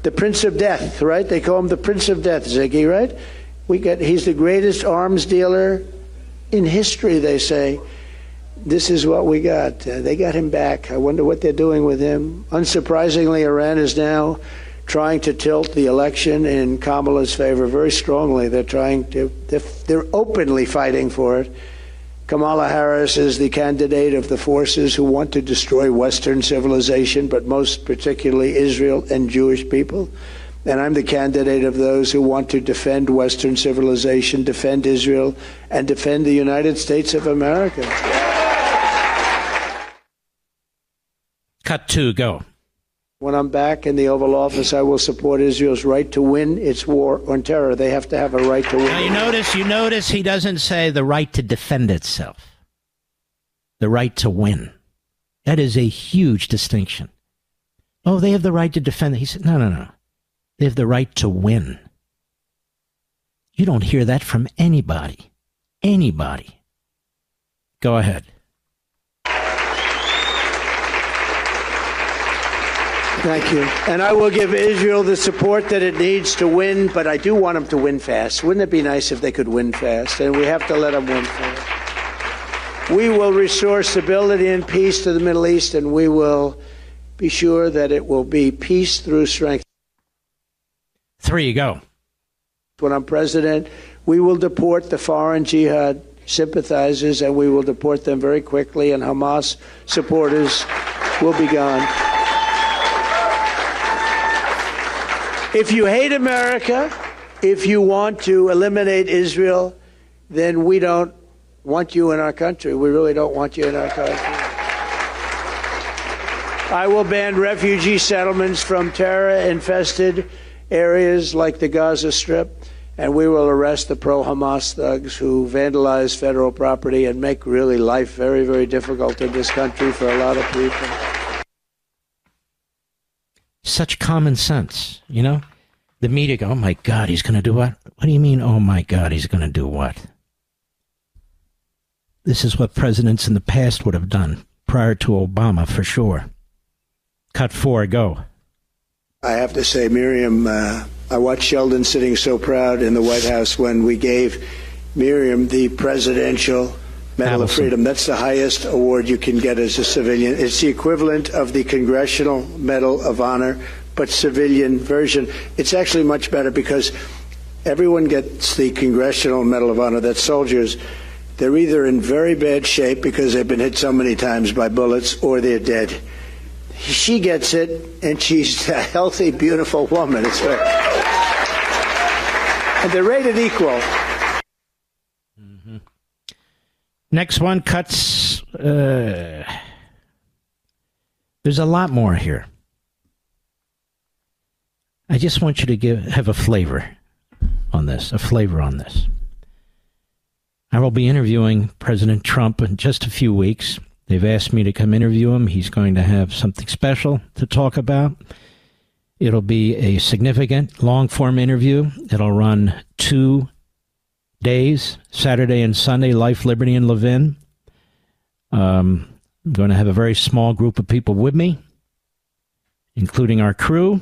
Speaker 10: the Prince of Death, right? They call him the Prince of Death, Ziggy, right? He's the greatest arms dealer in history, they say. This is what we got. They got him back. I wonder what they're doing with him. Unsurprisingly, Iran is now trying to tilt the election in Kamala's favor very strongly. They're openly fighting for it. Kamala Harris is the candidate of the forces who want to destroy Western civilization, but most particularly Israel and Jewish people. And I'm the candidate of those who want to defend Western civilization, defend Israel, and defend the United States of America.
Speaker 1: Cut two, go.
Speaker 10: When I'm back in the Oval Office, I will support Israel's right to win its war on terror. They have to have a right to win.
Speaker 1: Now you notice he doesn't say the right to defend itself. The right to win. That is a huge distinction. Oh, they have the right to defend. He said, no. They have the right to win. You don't hear that from anybody. Anybody. Go ahead.
Speaker 10: Thank you. And I will give Israel the support that it needs to win, but I do want them to win fast. Wouldn't it be nice if they could win fast? And we have to let them win fast. We will restore stability and peace to the Middle East, and we will be sure that it will be peace through strength.
Speaker 1: Three, go.
Speaker 10: When I'm president, we will deport the foreign jihad sympathizers, and we will deport them very quickly, and Hamas supporters will be gone. If you hate America, if you want to eliminate Israel, then we don't want you in our country. We really don't want you in our country. I will ban refugee settlements from terror-infested areas like the Gaza Strip, and we will arrest the pro-Hamas thugs who vandalize federal property and make really life very, very difficult in this country for a lot of people.
Speaker 1: Such common sense, you know? The media go, oh my God, he's going to do what? What do you mean, oh my God, he's going to do what? This is what presidents in the past would have done, prior to Obama, for sure. Cut four, go.
Speaker 10: I have to say, Miriam, I watched Sheldon sitting so proud in the White House when we gave Miriam the Presidential Medal of Freedom. That's the highest award you can get as a civilian. It's the equivalent of the Congressional Medal of Honor, but civilian version. It's actually much better because everyone gets the Congressional Medal of Honor. That's soldiers. They're either in very bad shape because they've been hit so many times by bullets, or they're dead. She gets it, and she's a healthy, beautiful woman. It's very... And they're rated equal.
Speaker 1: Mm-hmm. Next one cuts... there's a lot more here. I just want you to have a flavor on this. I will be interviewing President Trump in just a few weeks. They've asked me to come interview him. He's going to have something special to talk about. It'll be a significant long-form interview. It'll run 2 days, Saturday and Sunday, Life, Liberty, and Levin. I'm going to have a very small group of people with me, including our crew.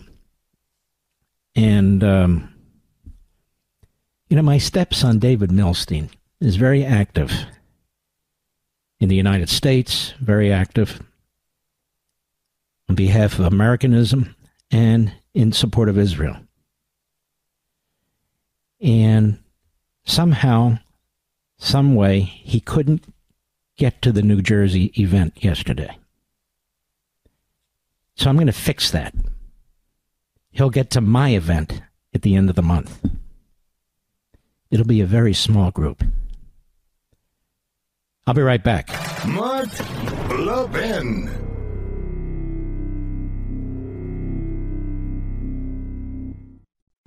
Speaker 1: And, my stepson, David Milstein, is very active in the United States, very active on behalf of Americanism and in support of Israel. And somehow, some way, he couldn't get to the New Jersey event yesterday. So I'm going to fix that. He'll get to my event at the end of the month. It'll be a very small group. I'll be right back.
Speaker 2: Mark Levin.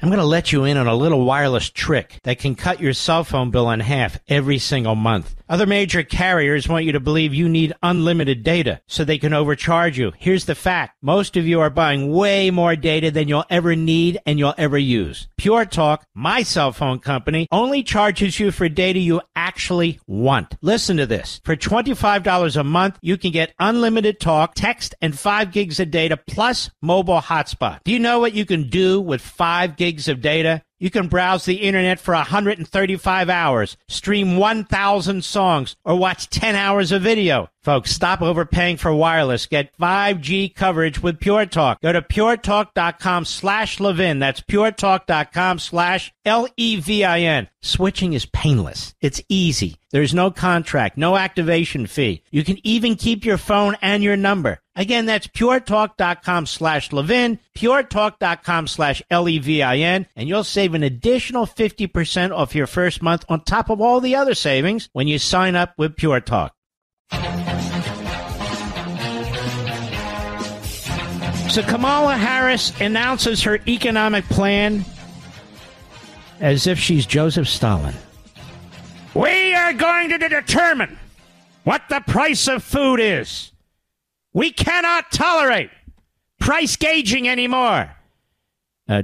Speaker 1: I'm going to let you in on a little wireless trick that can cut your cell phone bill in half every single month. Other major carriers want you to believe you need unlimited data so they can overcharge you. Here's the fact. Most of you are buying way more data than you'll ever need and you'll ever use. Pure Talk, my cell phone company, only charges you for data you actually want. Listen to this. For $25 a month, you can get unlimited talk, text, and 5 gigs of data plus mobile hotspot. Do you know what you can do with 5 gigs of data? You can browse the internet for 135 hours, stream 1,000 songs, or watch 10 hours of video. Folks, stop overpaying for wireless. Get 5G coverage with Pure Talk. Go to puretalk.com/Levin. That's puretalk.com/Levin. Switching is painless. It's easy. There's no contract, no activation fee. You can even keep your phone and your number. Again, that's puretalk.com/Levin, puretalk.com/Levin, and you'll save an additional 50% off your first month on top of all the other savings when you sign up with Pure Talk. So Kamala Harris announces her economic plan as if she's Joseph Stalin. We are going to determine what the price of food is. We cannot tolerate price gouging anymore.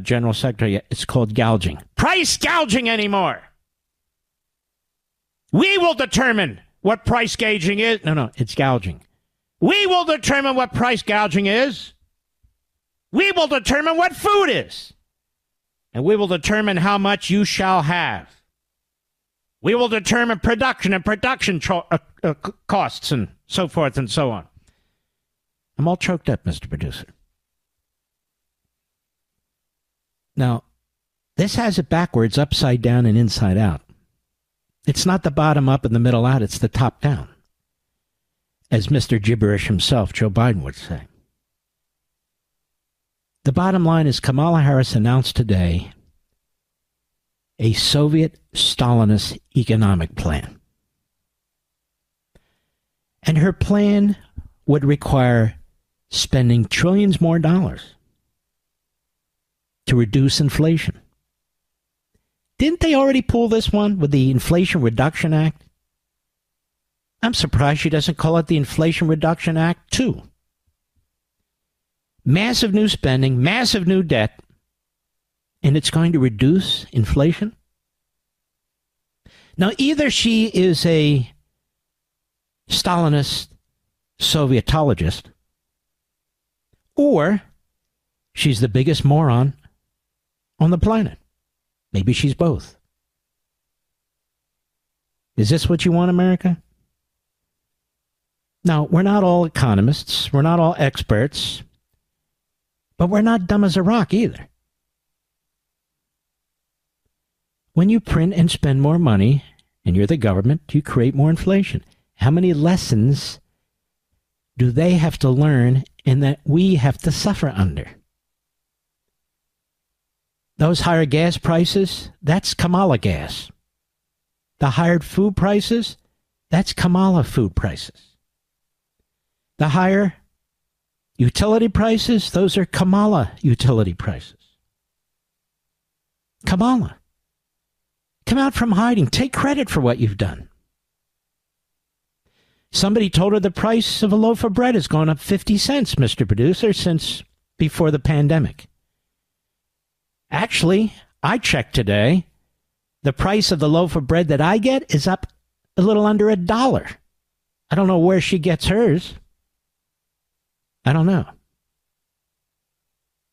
Speaker 1: General Secretary, it's called gouging. Price gouging anymore. We will determine what price gouging is. No, it's gouging. We will determine what price gouging is. We will determine what food is. And we will determine how much you shall have. We will determine production and production costs and so forth and so on. I'm all choked up, Mr. Producer. Now, this has it backwards, upside down, and inside out. It's not the bottom up and the middle out, it's the top down. As Mr. Gibberish himself, Joe Biden, would say. The bottom line is Kamala Harris announced today a Soviet Stalinist economic plan. And her plan would require spending trillions more dollars to reduce inflation. Didn't they already pull this one with the Inflation Reduction Act? I'm surprised she doesn't call it the Inflation Reduction Act 2. Massive new spending, massive new debt, and it's going to reduce inflation? Now, either she is a Stalinist Sovietologist, or she's the biggest moron on the planet. Maybe she's both. Is this what you want, America? Now, we're not all economists. We're not all experts. But we're not dumb as a rock either. When you print and spend more money, and you're the government, you create more inflation. How many lessons do they have to learn and that we have to suffer under? Those higher gas prices, that's Kamala gas. The higher food prices, that's Kamala food prices. The higher utility prices, those are Kamala utility prices. Kamala. Come out from hiding. Take credit for what you've done. Somebody told her the price of a loaf of bread has gone up 50 cents, Mr. Producer, since before the pandemic. Actually, I checked today. The price of the loaf of bread that I get is up a little under $1. I don't know where she gets hers. I don't know.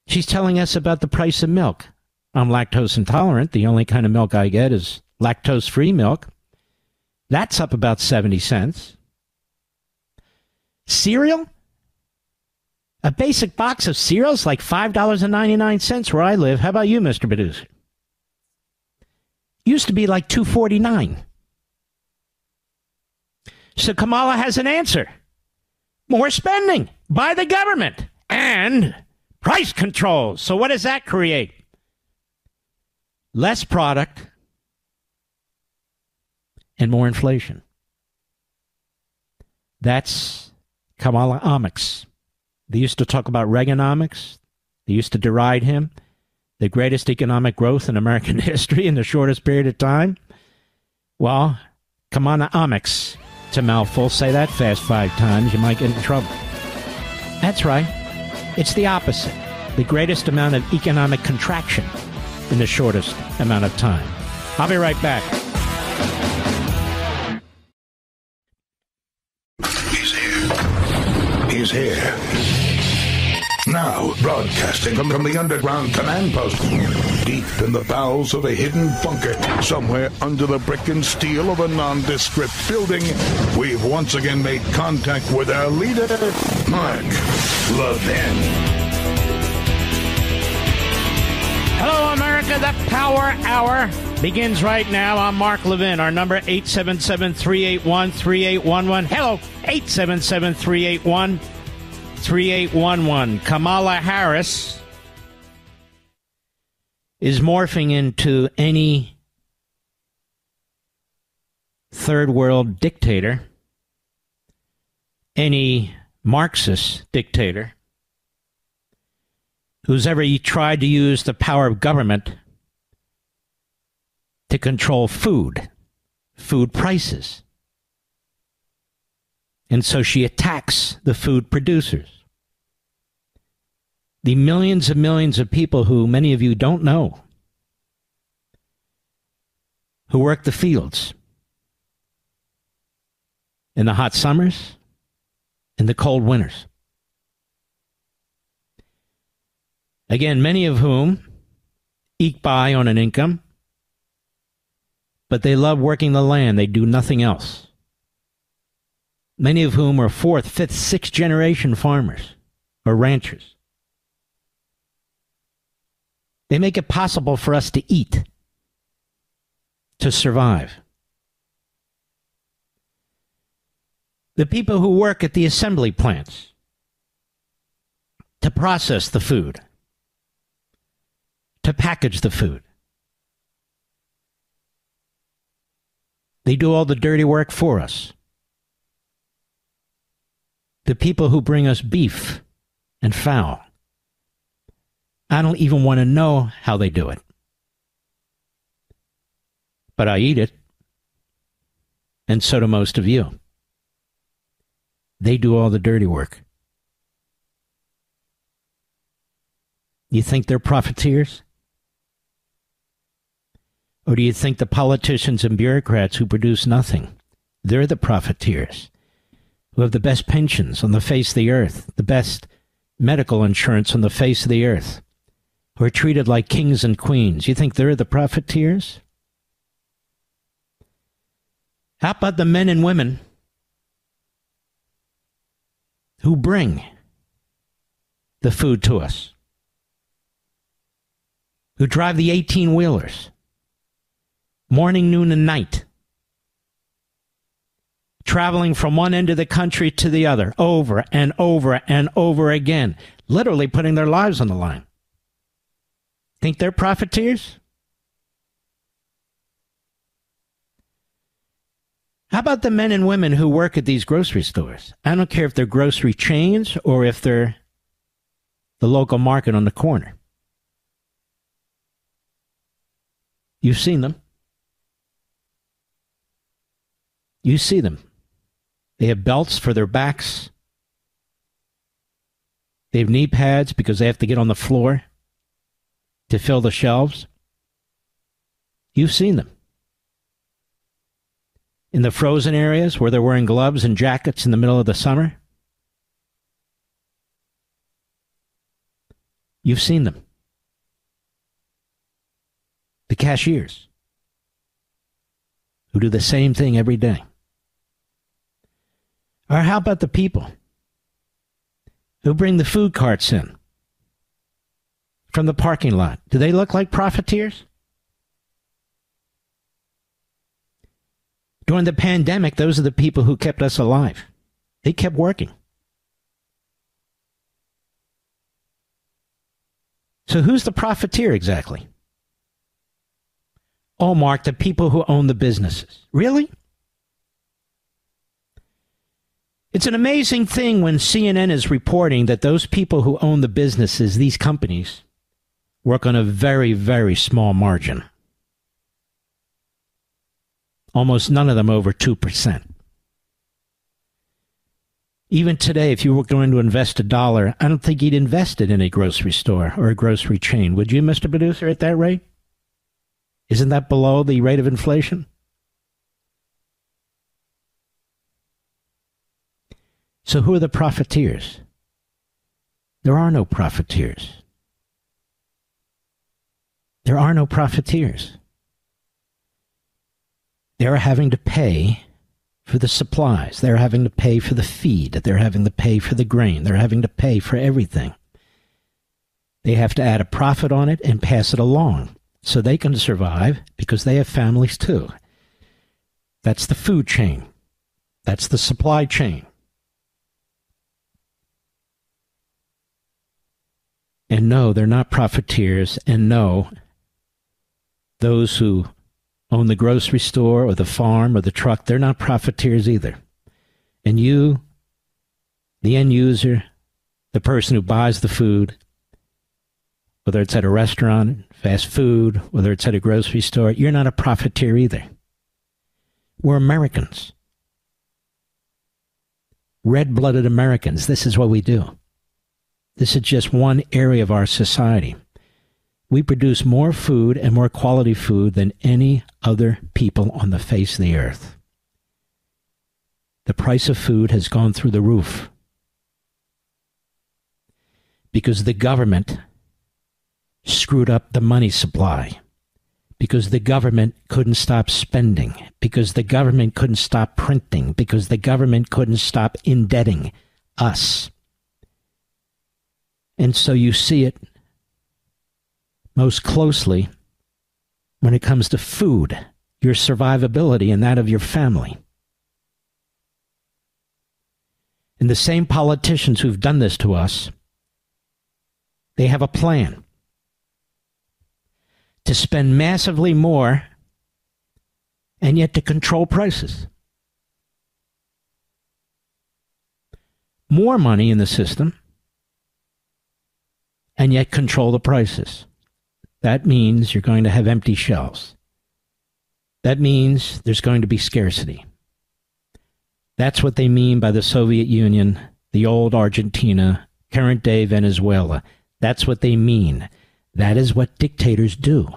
Speaker 1: She's telling us about the price of milk. I'm lactose intolerant. The only kind of milk I get is lactose-free milk. That's up about 70 cents. Cereal? A basic box of cereal is like $5.99 where I live. How about you, Mr. Producer? Used to be like $2.49. So Kamala has an answer. More spending by the government and price controls. So what does that create? Less product and more inflation. That's Kamala-omics. They used to talk about Reaganomics. They used to deride him. The greatest economic growth in American history in the shortest period of time. Well, Kamala-omics. It's a mouthful. Say that fast 5 times. You might get in trouble. That's right. It's the opposite. The greatest amount of economic contraction in the shortest amount of time. I'll be right back.
Speaker 2: He's here. He's here. Now, broadcasting from the underground command post, deep in the bowels of a hidden bunker, somewhere under the brick and steel of a nondescript building, we've once again made contact with our leader, Mark Levin.
Speaker 1: Hello, America. The Power Hour begins right now. I'm Mark Levin. Our number, 877-381-3811. Hello, 877-381-3811. Kamala Harris is morphing into any third world dictator, any Marxist dictator who's ever tried to use the power of government to control food prices. And so she attacks the food producers. The millions and millions of people who many of you don't know, who work the fields in the hot summers and the cold winters. Again, many of whom eke by on an income, but they love working the land. They do nothing else. Many of whom are 4th, 5th, 6th generation farmers or ranchers. They make it possible for us to eat, to survive. The people who work at the assembly plants to process the food, to package the food. They do all the dirty work for us. The people who bring us beef and fowl. I don't even want to know how they do it. But I eat it. And so do most of you. They do all the dirty work. You think they're profiteers? Or do you think the politicians and bureaucrats who produce nothing, they're the profiteers, who have the best pensions on the face of the earth, the best medical insurance on the face of the earth, who are treated like kings and queens? You think they're the profiteers? How about the men and women who bring the food to us, who drive the 18-wheelers, morning, noon, and night, traveling from one end of the country to the other, over and over and over again, literally putting their lives on the line. Think they're profiteers? How about the men and women who work at these grocery stores? I don't care if they're grocery chains or if they're the local market on the corner. You've seen them. You see them. They have belts for their backs. They have knee pads because they have to get on the floor to fill the shelves. You've seen them. In the frozen areas where they're wearing gloves and jackets in the middle of the summer. You've seen them. The cashiers who do the same thing every day. Or how about the people who bring the food carts in from the parking lot? Do they look like profiteers? During the pandemic, those are the people who kept us alive. They kept working. So who's the profiteer exactly? Oh, Mark, the people who own the businesses. Really? It's an amazing thing when CNN is reporting that those people who own the businesses, these companies, work on a very, very small margin. Almost none of them over 2%. Even today, if you were going to invest $1, I don't think you'd invest it in a grocery store or a grocery chain. Would you, Mr. Producer, at that rate? Isn't that below the rate of inflation? So who are the profiteers? There are no profiteers. There are no profiteers. They're having to pay for the supplies. They're having to pay for the feed. They're having to pay for the grain. They're having to pay for everything. They have to add a profit on it and pass it along so they can survive because they have families too. That's the food chain. That's the supply chain. And no, they're not profiteers. And no, those who own the grocery store or the farm or the truck, they're not profiteers either. And you, the end user, the person who buys the food, whether it's at a restaurant, fast food, whether it's at a grocery store, you're not a profiteer either. We're Americans. Red-blooded Americans. This is what we do. This is just one area of our society. We produce more food and more quality food than any other people on the face of the earth. The price of food has gone through the roof because the government screwed up the money supply, because the government couldn't stop spending, because the government couldn't stop printing, because the government couldn't stop indebting us. And so you see it most closely when it comes to food, your survivability and that of your family. And the same politicians who've done this to us, they have a plan to spend massively more and yet to control prices. More money in the system and yet control the prices. That means you're going to have empty shelves. That means there's going to be scarcity. That's what they mean by the Soviet Union, the old Argentina, current day Venezuela. That's what they mean. That is what dictators do.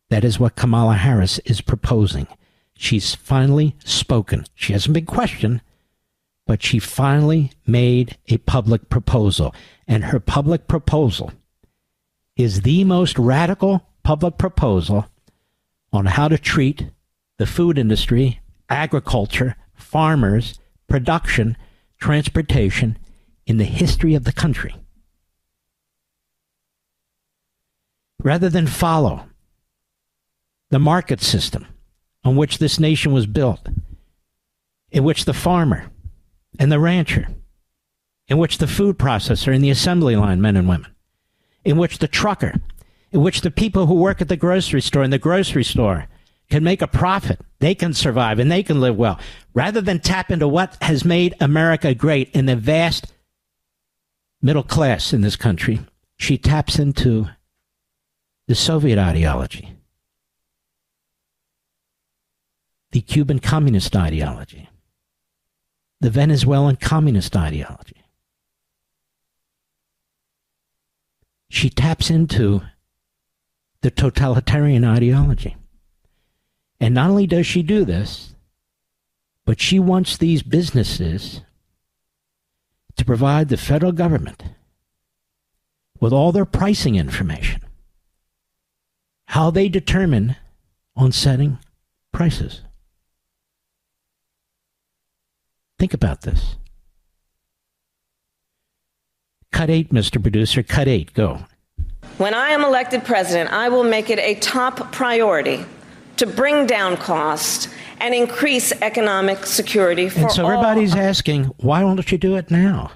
Speaker 1: That is what Kamala Harris is proposing. She's finally spoken. She hasn't been questioned, but she finally made a public proposal. And her public proposal is the most radical public proposal on how to treat the food industry, agriculture, farmers, production, transportation in the history of the country. Rather than follow the market system on which this nation was built, in which the farmer and the rancher, in which the food processor and the assembly line men and women, in which the trucker, in which the people who work at the grocery store in the grocery store can make a profit, they can survive and they can live well, rather than tap into what has made America great in the vast middle class in this country. She taps into the Soviet ideology, the Cuban communist ideology, the Venezuelan communist ideology. She taps into the totalitarian ideology. And not only does she do this, but she wants these businesses to provide the federal government with all their pricing information, how they determine on setting prices. Think about this. Cut 8, Mr. Producer. Cut 8. Go.
Speaker 3: When I am elected president, I will make it a top priority to bring down costs and increase economic security for all.
Speaker 1: And so everybody's asking, why don't you do it now?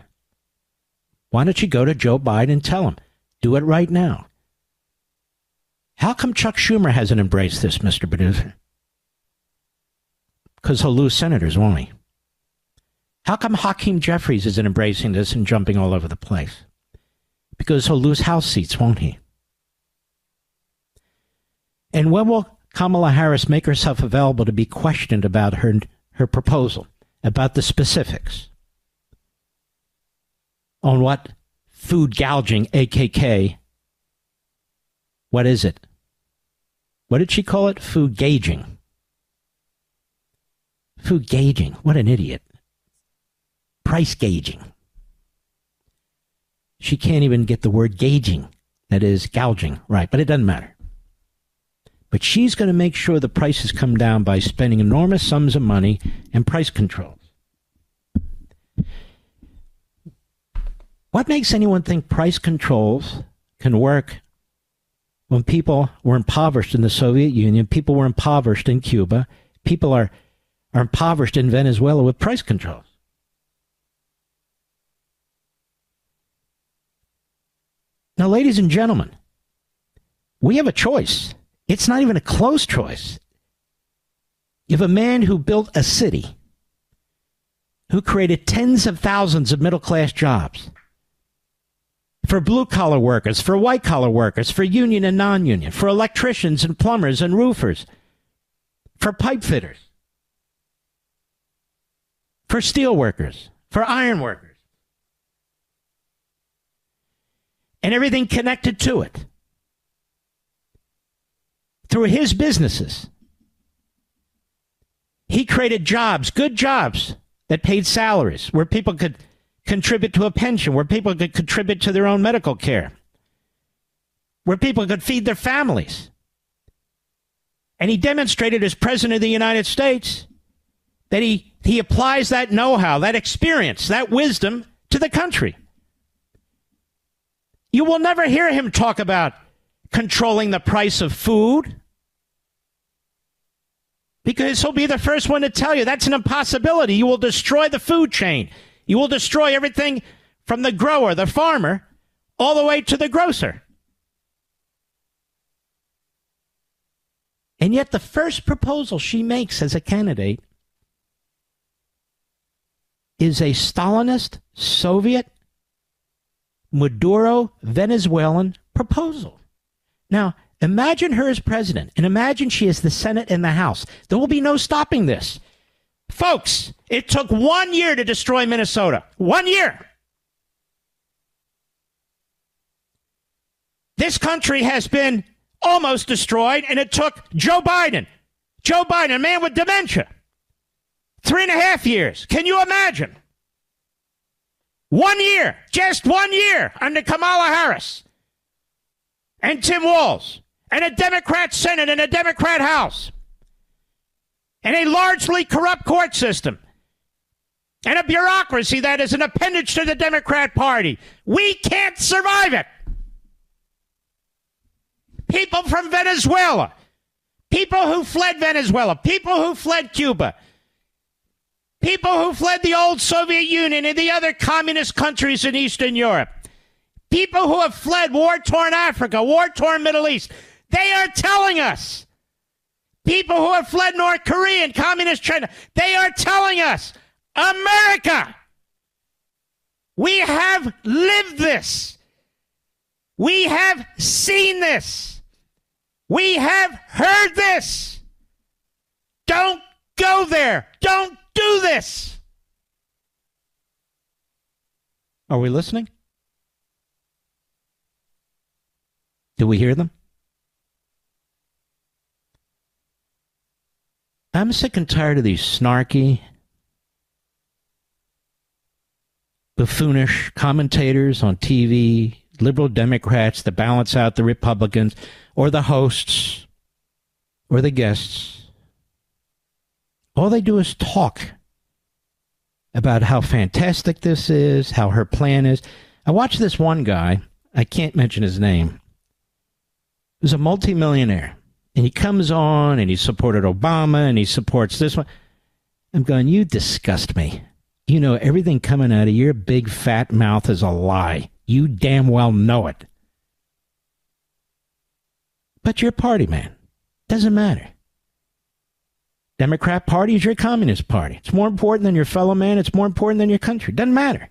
Speaker 1: Why don't you go to Joe Biden and tell him, do it right now? How come Chuck Schumer hasn't embraced this, Mr. Producer? Because he'll lose senators, won't he? How come Hakeem Jeffries isn't embracing this and jumping all over the place? Because he'll lose House seats, won't he? And when will Kamala Harris make herself available to be questioned about her proposal, about the specifics on what food gouging, AKK, what is it? What did she call it? Food gauging. Food gauging. What an idiot. Price gauging. She can't even get the word gauging, that is gouging, right, but it doesn't matter. But she's going to make sure the prices come down by spending enormous sums of money and price controls. What makes anyone think price controls can work when people were impoverished in the Soviet Union, people were impoverished in Cuba, people are impoverished in Venezuela with price controls? Now, ladies and gentlemen, we have a choice. It's not even a close choice. You have a man who built a city, who created tens of thousands of middle-class jobs for blue-collar workers, for white-collar workers, for union and non-union, for electricians and plumbers and roofers, for pipe fitters, for steel workers, for iron workers, and everything connected to it through his businesses. He created jobs, good jobs, that paid salaries, where people could contribute to a pension, where people could contribute to their own medical care, where people could feed their families. And he demonstrated as President of the United States that he applies that know-how, that experience, that wisdom to the country. You will never hear him talk about controlling the price of food, because he'll be the first one to tell you that's an impossibility. You will destroy the food chain. You will destroy everything from the grower, the farmer, all the way to the grocer. And yet the first proposal she makes as a candidate is a Stalinist, Soviet, Maduro, Venezuelan proposal. Now, imagine her as president, and imagine she is the Senate and the House. There will be no stopping this. Folks, it took 1 year to destroy Minnesota. 1 year. This country has been almost destroyed, and it took Joe Biden, a man with dementia, 3.5 years. Can you imagine? 1 year, just 1 year under Kamala Harris and Tim Walz and a Democrat Senate and a Democrat House and a largely corrupt court system and a bureaucracy that is an appendage to the Democrat Party. We can't survive it. People from Venezuela, People who fled Venezuela, people who fled Cuba, people who fled the old Soviet Union and the other communist countries in Eastern Europe, people who have fled war-torn Africa, war-torn Middle East, they are telling us. People who have fled North Korea and communist China, they are telling us, America, we have lived this. We have seen this. We have heard this. Don't go there. Don't do this. Are we listening? Do we hear them? I'm sick and tired of these snarky, buffoonish commentators on TV, liberal Democrats that balance out the Republicans or the hosts or the guests. All they do is talk about how fantastic this is, how her plan is. I watched this one guy, I can't mention his name. He was a multimillionaire. And he comes on and he supported Obama and he supports this one. I'm going, you disgust me. You know, everything coming out of your big fat mouth is a lie. You damn well know it. But you're a party man. Doesn't matter. Democrat Party is your Communist Party. It's more important than your fellow man. It's more important than your country. Doesn't matter.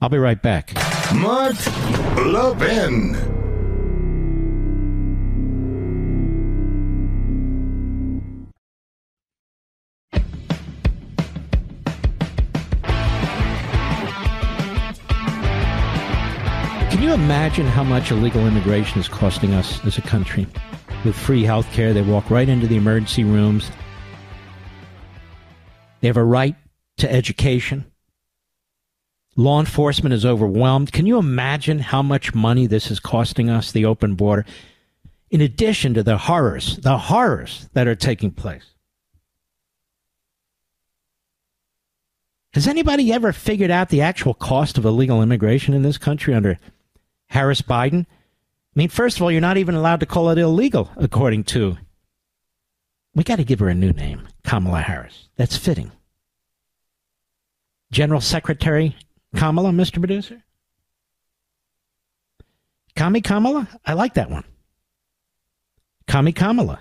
Speaker 1: I'll be right back.
Speaker 2: Mark Levin.
Speaker 1: Can you imagine how much illegal immigration is costing us as a country? With free health care, they walk right into the emergency rooms. They have a right to education. Law enforcement is overwhelmed. Can you imagine how much money this is costing us, the open border? In addition to the horrors that are taking place. Has anybody ever figured out the actual cost of illegal immigration in this country under Harris Biden? I mean, first of all, you're not even allowed to call it illegal, according to... We got to give her a new name, Kamala Harris. That's fitting. General Secretary Kamala, Mr. Producer? Kamala? I like that one. Kamala.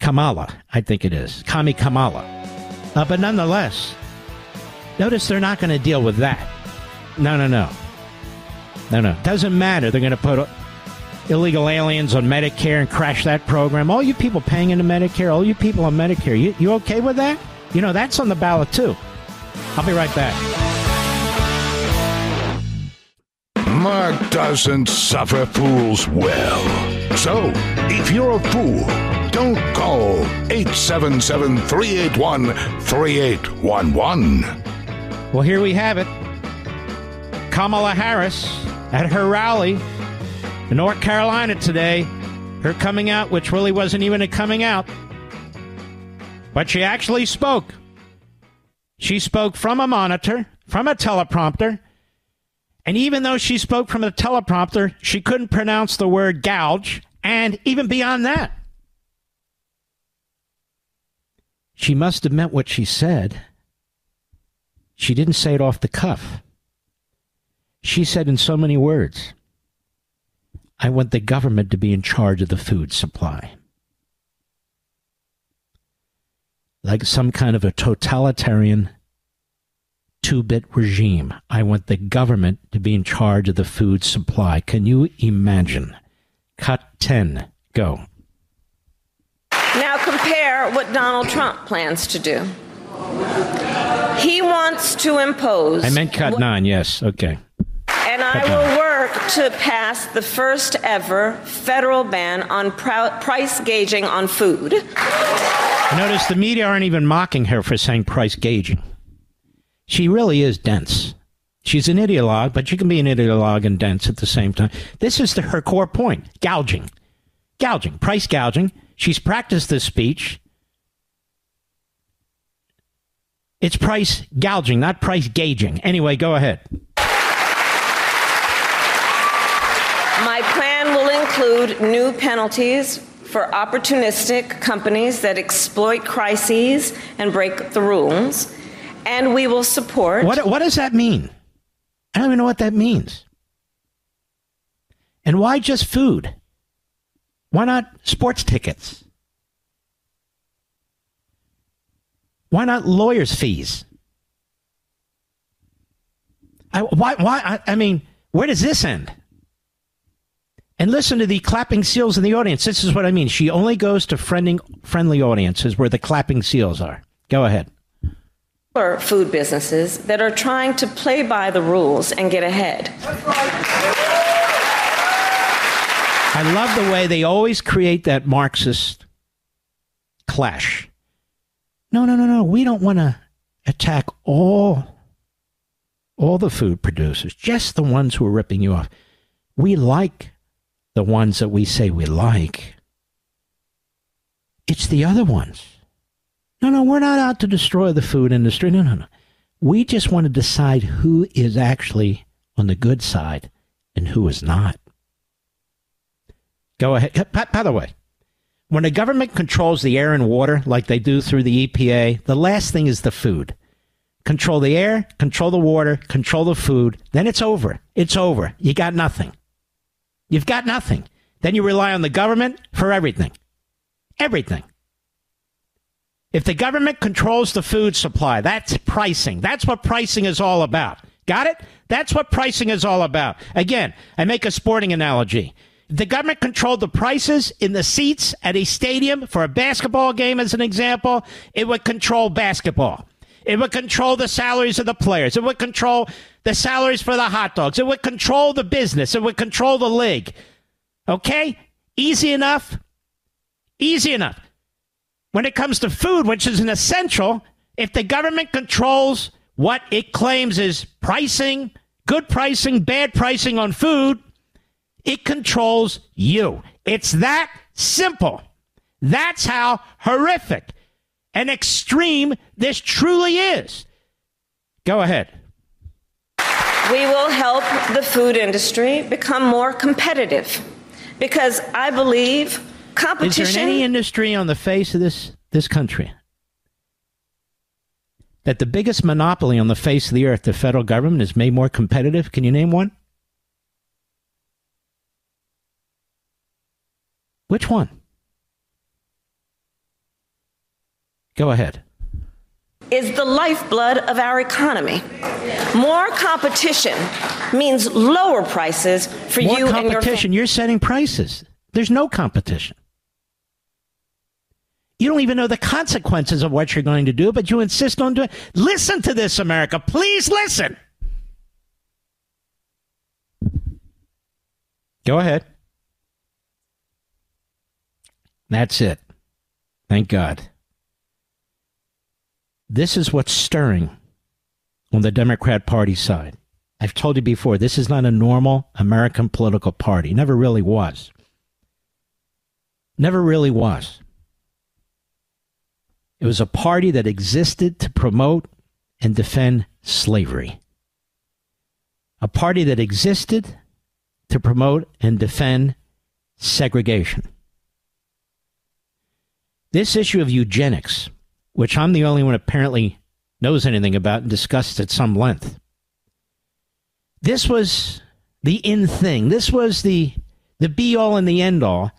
Speaker 1: Kamala, I think it is. Kamala. But nonetheless, notice they're not going to deal with that. No. Doesn't matter. They're going to put illegal aliens on Medicare and crash that program. All you people paying into Medicare, all you people on Medicare, you okay with that? You know, that's on the ballot, too. I'll be right back.
Speaker 2: Mark doesn't suffer fools well. So, if you're a fool, don't call 877-381-3811.
Speaker 1: Well, here we have it. Kamala Harris at her rally in North Carolina today. Her coming out, which really wasn't even a coming out. But she actually spoke. She spoke from a monitor, from a teleprompter. And even though she spoke from a teleprompter, she couldn't pronounce the word gouge. And even beyond that, she must have meant what she said. She didn't say it off the cuff. She said in so many words, I want the government to be in charge of the food supply. Like some kind of a totalitarian two-bit regime. I want the government to be in charge of the food supply. Can you imagine? Cut 10. Go.
Speaker 3: Now compare what Donald Trump plans to do. He wants to impose...
Speaker 1: I meant cut 9, yes. Okay.
Speaker 3: And I will work to pass the first ever federal ban on price gauging on food.
Speaker 1: Notice the media aren't even mocking her for saying price gauging. She really is dense. She's an ideologue, but you can be an ideologue and dense at the same time. This is her core point. Gouging. Gouging. Price gouging. She's practiced this speech. It's price gouging, not price gauging. Anyway, go ahead.
Speaker 3: include new penalties for opportunistic companies that exploit crises and break the rules. And we will support...
Speaker 1: What does that mean? I don't even know what that means. And why just food? Why not sports tickets? Why not lawyers' fees? I mean, where does this end? And listen to the clapping seals in the audience. This is what I mean. She only goes to friendly audiences where the clapping seals are. Go ahead.
Speaker 3: Food businesses that are trying to play by the rules and get ahead.
Speaker 1: I love the way they always create that Marxist clash. No. We don't want to attack all the food producers, just the ones who are ripping you off. We like the ones that we say we like. It's the other ones. No, we're not out to destroy the food industry. No. We just want to decide who is actually on the good side and who is not. Go ahead. By the way, when the government controls the air and water like they do through the EPA, the last thing is the food. Control the air, control the water, control the food. Then it's over. It's over. You got nothing. You've got nothing. Then you rely on the government for everything. Everything. If the government controls the food supply, that's pricing. That's what pricing is all about. Got it? That's what pricing is all about. Again, I make a sporting analogy. If the government controlled the prices in the seats at a stadium for a basketball game, as an example, it would control basketball. It would control the salaries of the players. It would control the salaries for the hot dogs. It would control the business. It would control the league. Okay? Easy enough? Easy enough. When it comes to food, which is an essential, if the government controls what it claims is pricing, good pricing, bad pricing on food, it controls you. It's that simple. That's how horrific and extreme this truly is. Go ahead.
Speaker 3: We will help the food industry become more competitive because I believe competition...
Speaker 1: Is there any industry on the face of this country that the biggest monopoly on the face of the earth, the federal government, is made more competitive? Can you name one? Which one? Go ahead.
Speaker 3: Is the lifeblood of our economy. More competition means lower prices for you and your family.
Speaker 1: More competition. You're setting prices. There's no competition. You don't even know the consequences of what you're going to do, but you insist on doing it. Listen to this, America. Please listen. Go ahead. That's it. Thank God. This is what's stirring on the Democrat Party side. I've told you before, this is not a normal American political party. Never really was. Never really was. It was a party that existed to promote and defend slavery. A party that existed to promote and defend segregation. This issue of eugenics, which I'm the only one apparently knows anything about and discussed at some length. This was the in thing. This was the be-all and the end-all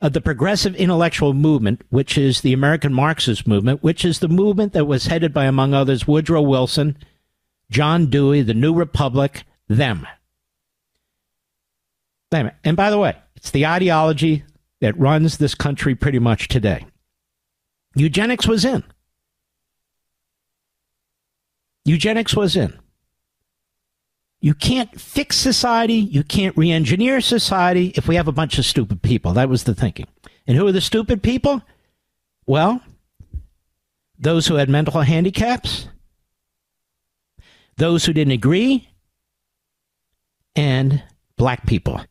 Speaker 1: of the progressive intellectual movement, which is the American Marxist movement, which is the movement that was headed by, among others, Woodrow Wilson, John Dewey, the New Republic, them. And by the way, it's the ideology that runs this country pretty much today. Eugenics was in. Eugenics was in. You can't fix society. You can't re-engineer society if we have a bunch of stupid people. That was the thinking. And who are the stupid people? Well, those who had mental handicaps, those who didn't agree, and black people,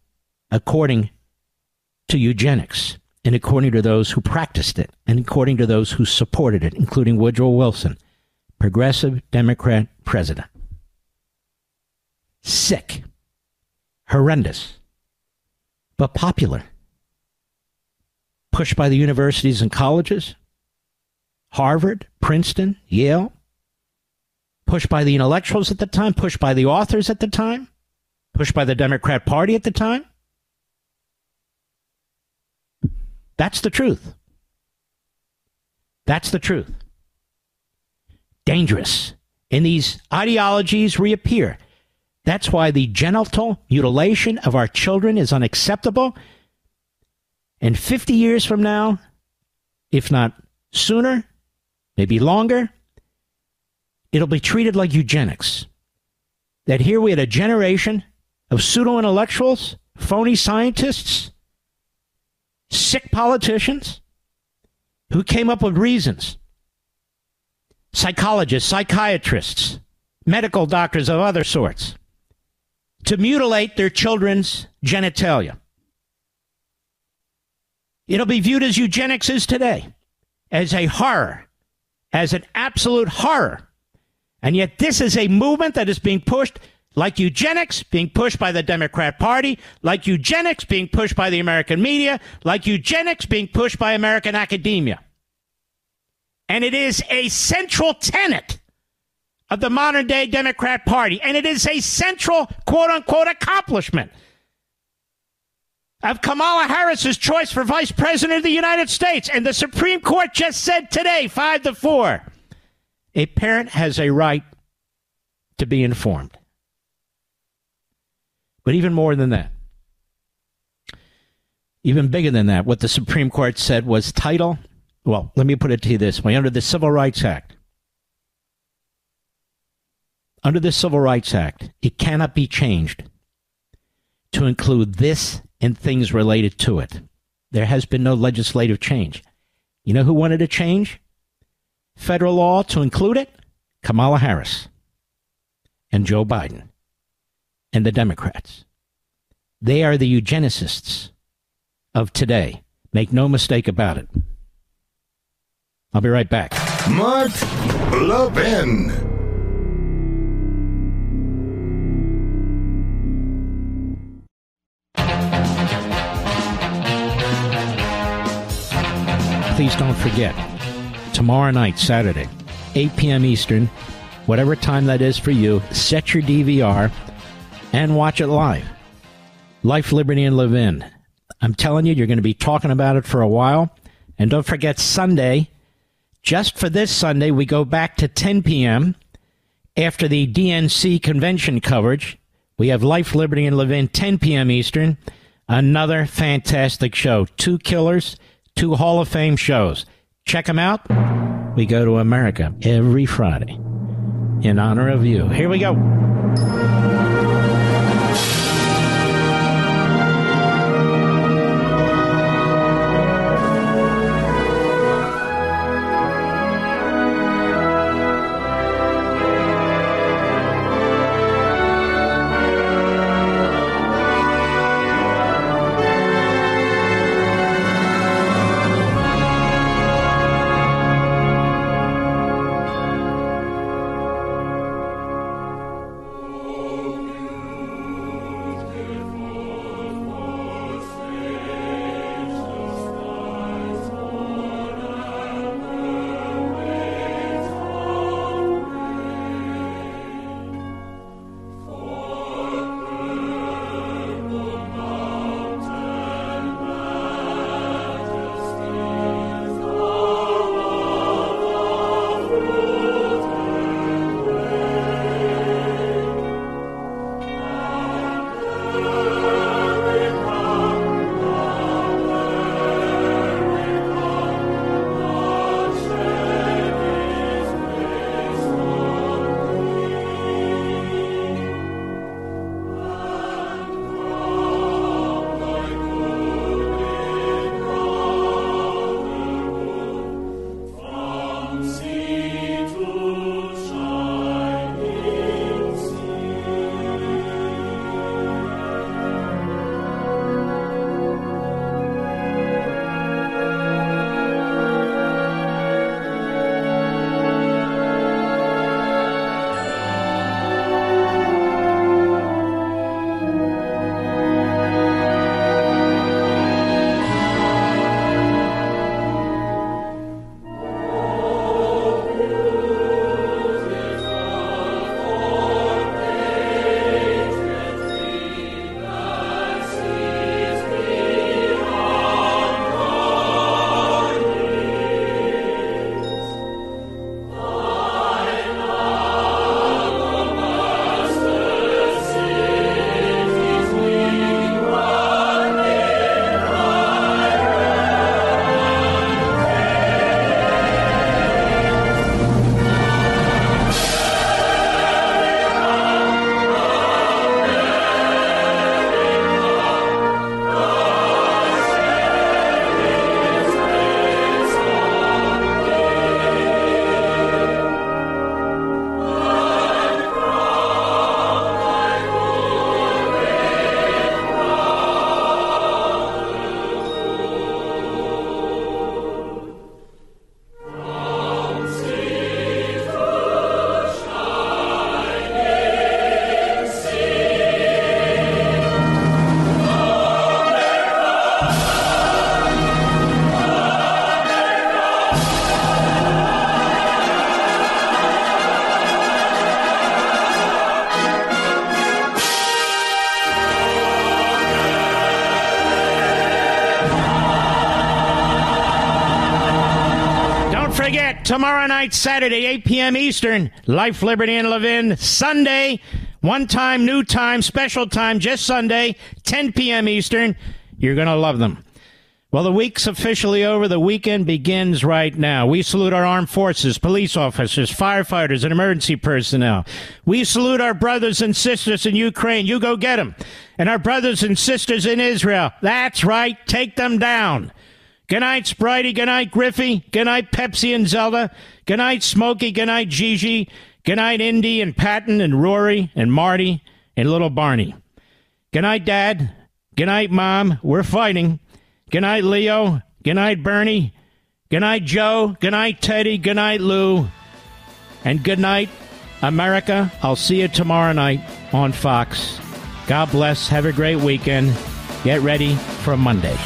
Speaker 1: according to eugenics, and according to those who practiced it, and according to those who supported it, including Woodrow Wilson, progressive Democrat president. Sick. Horrendous. but popular. Pushed by the universities and colleges, Harvard, Princeton, Yale, pushed by the intellectuals at the time, pushed by the authors at the time, pushed by the Democrat Party at the time. That's the truth. That's the truth. Dangerous. And these ideologies reappear. That's why the genital mutilation of our children is unacceptable. And 50 years from now, if not sooner, maybe longer, it'll be treated like eugenics. That here we had a generation of pseudo-intellectuals, phony scientists, sick politicians who came up with reasons. Psychologists, psychiatrists, medical doctors of other sorts, to mutilate their children's genitalia. It'll be viewed as eugenics is today, as a horror, as an absolute horror. And yet this is a movement that is being pushed like eugenics being pushed by the Democrat Party, like eugenics being pushed by the American media, like eugenics being pushed by American academia. And it is a central tenet of the modern day Democrat Party. And it is a central, quote unquote, accomplishment of Kamala Harris's choice for vice president of the United States. And the Supreme Court just said today, 5-4, a parent has a right to be informed. But even more than that, even bigger than that, what the Supreme Court said was let me put it to you this way, under the Civil Rights Act, it cannot be changed to include this and things related to it. There has been no legislative change. You know who wanted to change federal law to include it? Kamala Harris and Joe Biden and the Democrats. They are the eugenicists of today. Make no mistake about it. I'll be right back.
Speaker 2: Mark Levin.
Speaker 1: Please don't forget, tomorrow night, Saturday, 8 p.m. Eastern, whatever time that is for you, set your DVR and watch it live. Life, Liberty, and Levin. I'm telling you, you're going to be talking about it for a while. And don't forget Sunday, just for this Sunday, we go back to 10 p.m. after the DNC convention coverage. We have Life, Liberty, and Levin, 10 p.m. Eastern. Another fantastic show. 2 killers, 2 Hall of Fame shows. Check them out. We go to America every Friday in honor of you. Here we go. forget, tomorrow night, Saturday, 8 p.m. Eastern, Life, Liberty, and Levin. Sunday, one time, new time, special time, just Sunday, 10 p.m. Eastern. You're going to love them. Well, the week's officially over. The weekend begins right now. We salute our armed forces, police officers, firefighters, and emergency personnel. We salute our brothers and sisters in Ukraine. You go get them. And our brothers and sisters in Israel. That's right. Take them down. Good night, Spritey. Good night, Griffey. Good night, Pepsi and Zelda. Good night, Smokey. Good night, Gigi. Good night, Indy and Patton and Rory and Marty and little Barney. Good night, Dad. Good night, Mom. We're fighting. Good night, Leo. Good night, Bernie. Good night, Joe. Good night, Teddy. Good night, Lou. And good night, America. I'll see you tomorrow night on Fox. God bless. Have a great weekend. Get ready for Monday.